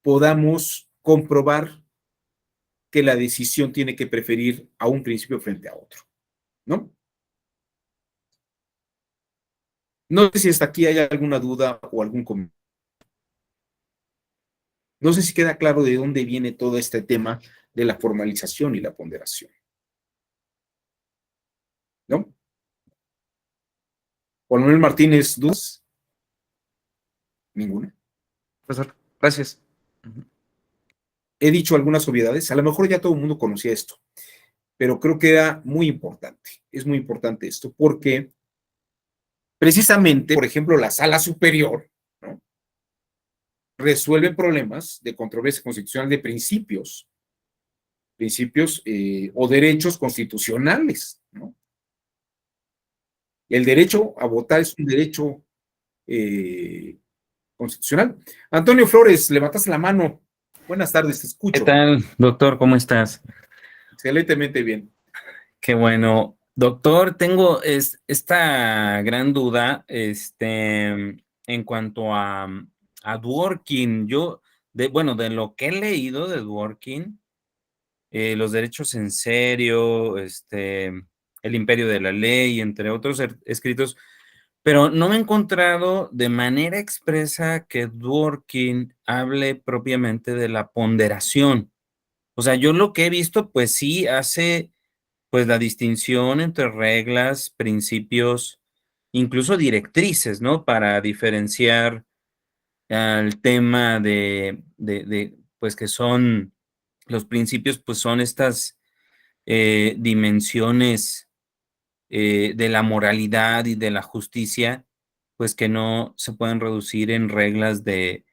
podamos comprobar que la decisión tiene que preferir a un principio frente a otro, ¿no? No sé si hasta aquí hay alguna duda o algún comentario. No sé si queda claro de dónde viene todo este tema de la formalización y la ponderación, ¿no? Juan Manuel Martínez, ¿dudas? Ninguna. Profesor, gracias. he dicho algunas obviedades, a lo mejor ya todo el mundo conocía esto, pero creo que era muy importante, es muy importante esto, porque precisamente, por ejemplo, la sala superior, ¿no?, resuelve problemas de controversia constitucional de principios o derechos constitucionales, ¿no? El derecho a votar es un derecho constitucional. Antonio Flores, levantaste la mano. Buenas tardes, te ¿Qué escucho. tal, doctor? ¿Cómo estás? Excelentemente bien. Qué bueno. Doctor, tengo esta gran duda en cuanto a Dworkin. Bueno, de lo que he leído de Dworkin, los derechos en serio, el imperio de la ley, entre otros escritos, pero no me he encontrado de manera expresa que Dworkin hable propiamente de la ponderación. O sea, yo lo que he visto, pues sí hace pues la distinción entre reglas, principios, incluso directrices, ¿no? Para diferenciar al tema pues que son los principios, pues son estas dimensiones de la moralidad y de la justicia, pues que no se pueden reducir en reglas de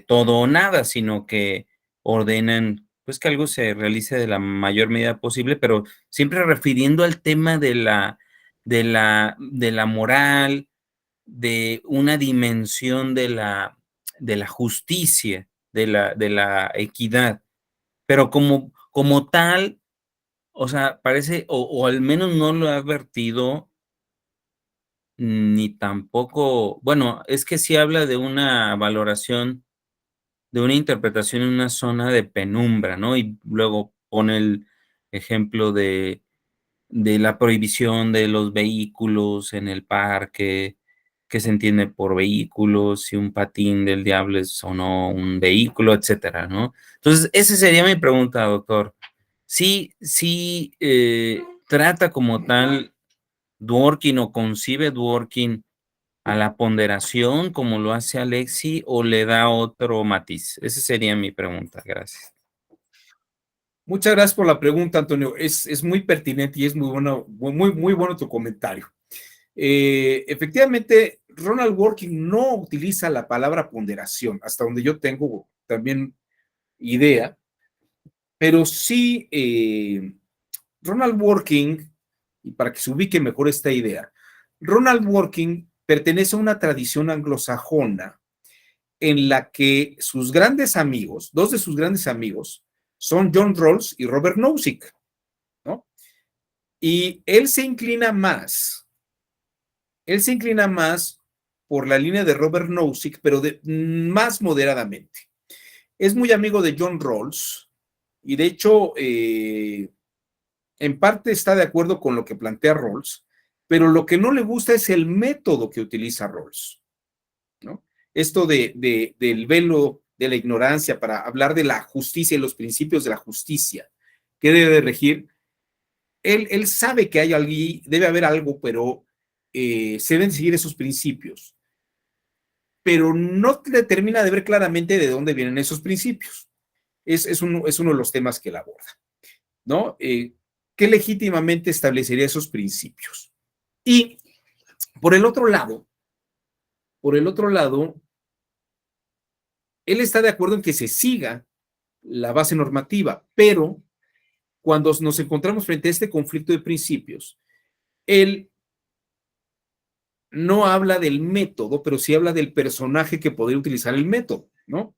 todo o nada, sino que ordenan, pues que algo se realice de la mayor medida posible, pero siempre refiriendo al tema de la moral, de una dimensión de la justicia, de la equidad. Pero como tal, o sea, parece, o al menos no lo ha advertido, ni tampoco, bueno, es que sí habla de una valoración, de una interpretación en una zona de penumbra, ¿no? Y luego pone el ejemplo de la prohibición de los vehículos en el parque, qué se entiende por vehículos, si un patín del diablo es o no un vehículo, etcétera, ¿no? Entonces, esa sería mi pregunta, doctor. Sí, trata como tal Dworkin o concibe Dworkin a la ponderación como lo hace Alexi o le da otro matiz. Esa sería mi pregunta. Gracias. Muchas gracias por la pregunta, Antonio. Es muy pertinente y es muy bueno, muy bueno tu comentario. Efectivamente, Ronald Dworkin no utiliza la palabra ponderación, hasta donde yo tengo también idea, pero sí, Ronald Dworkin, y para que se ubique mejor esta idea, Ronald Dworkin pertenece a una tradición anglosajona en la que sus grandes amigos, dos de sus grandes amigos, son John Rawls y Robert Nozick, ¿no? Y él se inclina más por la línea de Robert Nozick, pero más moderadamente. Es muy amigo de John Rawls y de hecho, en parte está de acuerdo con lo que plantea Rawls, pero lo que no le gusta es el método que utiliza Rawls, ¿no? Esto del velo de la ignorancia para hablar de la justicia y los principios de la justicia que debe regir. Él sabe que hay algo, debe haber algo, pero se deben seguir esos principios, pero no termina de ver claramente de dónde vienen esos principios. Es uno de los temas que él aborda, ¿no? ¿Qué legítimamente establecería esos principios? Y por el otro lado, él está de acuerdo en que se siga la base normativa, pero cuando nos encontramos frente a este conflicto de principios, él no habla del método, pero sí habla del personaje que podría utilizar el método, ¿no?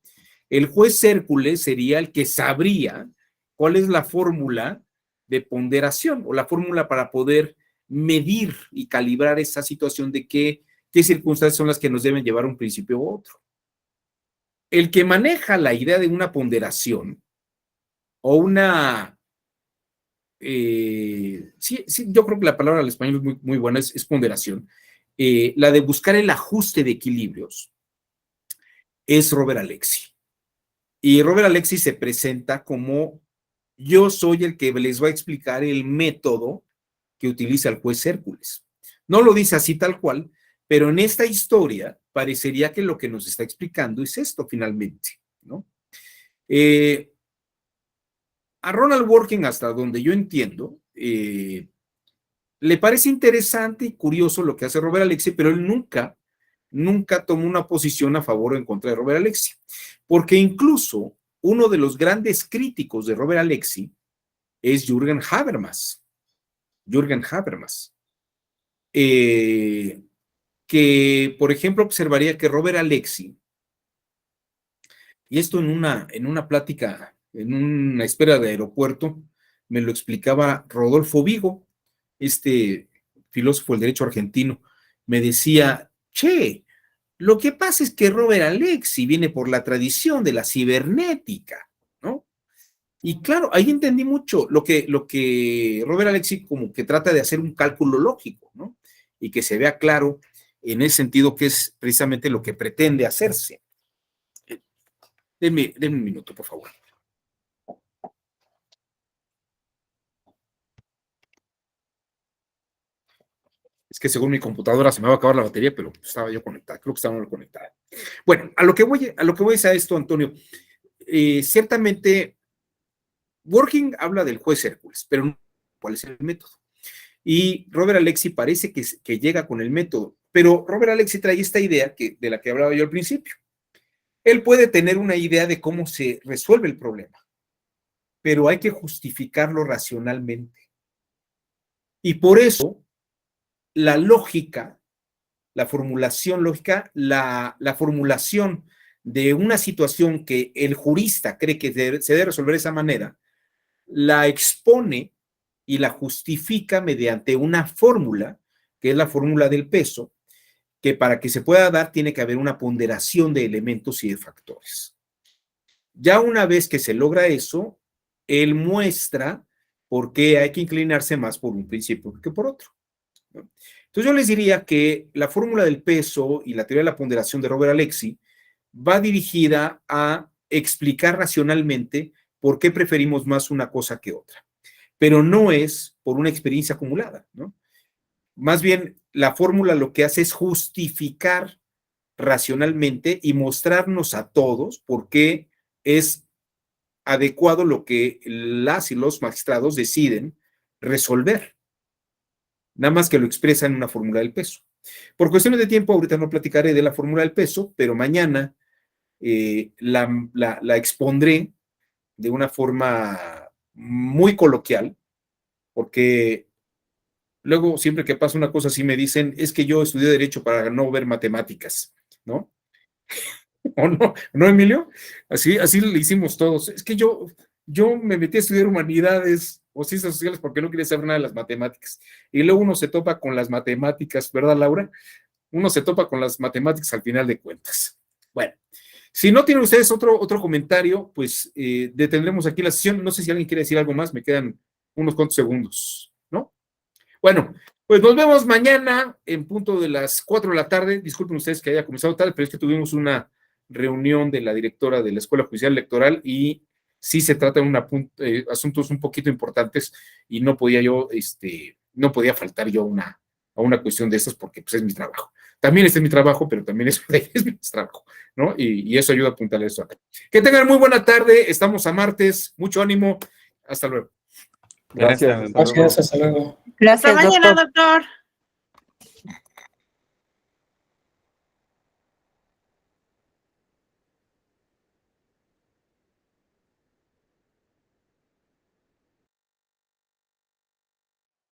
El juez Hércules sería el que sabría cuál es la fórmula de ponderación o la fórmula para poder medir y calibrar esa situación de qué circunstancias son las que nos deben llevar a un principio u otro. El que maneja la idea de una ponderación o una... sí, yo creo que la palabra al español es muy buena, es ponderación. La de buscar el ajuste de equilibrios es Robert Alexi. Y Robert Alexi se presenta como yo soy el que les va a explicar el método que utiliza el juez Hércules. No lo dice así tal cual, pero en esta historia parecería que lo que nos está explicando es esto finalmente, ¿no? A Ronald Working, hasta donde yo entiendo, le parece interesante y curioso lo que hace Robert Alexi, pero él nunca tomó una posición a favor o en contra de Robert Alexi, porque incluso uno de los grandes críticos de Robert Alexi es Jürgen Habermas. Que, por ejemplo, observaría que Robert Alexi, y esto en una plática, en una espera de aeropuerto, me lo explicaba Rodolfo Vigo, este filósofo del derecho argentino, me decía, che, lo que pasa es que Robert Alexi viene por la tradición de la cibernética, ¿no? Y claro, ahí entendí mucho lo que Robert Alexi como que trata de hacer un cálculo lógico, ¿no? Y que se vea claro en ese sentido que es precisamente lo que pretende hacerse. Denme un minuto, por favor. Es que según mi computadora se me va a acabar la batería, pero estaba yo conectada, creo que estaba conectada. Bueno, a lo que voy es a esto, Antonio. Ciertamente, Working habla del juez Hércules, pero no cuál es el método. Y Robert Alexi parece que llega con el método, pero Robert Alexi trae esta idea de la que hablaba yo al principio. Él puede tener una idea de cómo se resuelve el problema, pero hay que justificarlo racionalmente. Y por eso, la lógica, la formulación lógica, la formulación de una situación que el jurista cree que se debe resolver de esa manera, la expone y la justifica mediante una fórmula, que es la fórmula del peso, que para que se pueda dar tiene que haber una ponderación de elementos y de factores. Ya una vez que se logra eso, él muestra por qué hay que inclinarse más por un principio que por otro, ¿no? Entonces yo les diría que la fórmula del peso y la teoría de la ponderación de Robert Alexi va dirigida a explicar racionalmente por qué preferimos más una cosa que otra, pero no es por una experiencia acumulada, ¿no? Más bien, la fórmula lo que hace es justificar racionalmente y mostrarnos a todos por qué es adecuado lo que las y los magistrados deciden resolver. Nada más que lo expresa en una fórmula del peso. Por cuestiones de tiempo, ahorita no platicaré de la fórmula del peso, pero mañana la expondré de una forma muy coloquial, porque luego siempre que pasa una cosa así me dicen, es que yo estudié Derecho para no ver matemáticas, ¿no? ¿O no? ¿No, Emilio? Así le hicimos todos. Es que yo me metí a estudiar humanidades o ciencias sociales porque no quería saber nada de las matemáticas. Y luego uno se topa con las matemáticas, ¿verdad, Laura? Uno se topa con las matemáticas al final de cuentas. Bueno, si no tienen ustedes otro comentario, pues detendremos aquí la sesión. No sé si alguien quiere decir algo más, me quedan unos cuantos segundos, ¿no? Bueno, pues nos vemos mañana en punto de las 4 de la tarde. Disculpen ustedes que haya comenzado tarde, pero es que tuvimos una reunión de la directora de la Escuela Judicial Electoral y sí se trata de asuntos un poquito importantes y no podía no podía faltar yo a una cuestión de esas porque pues es mi trabajo. También este es mi trabajo, pero también es mi trabajo, ¿no? Y eso ayuda a apuntarle eso acá. Que tengan muy buena tarde, estamos a martes, mucho ánimo, hasta luego. Gracias. Gracias, hasta luego. Gracias, Hasta mañana, doctor. doctor.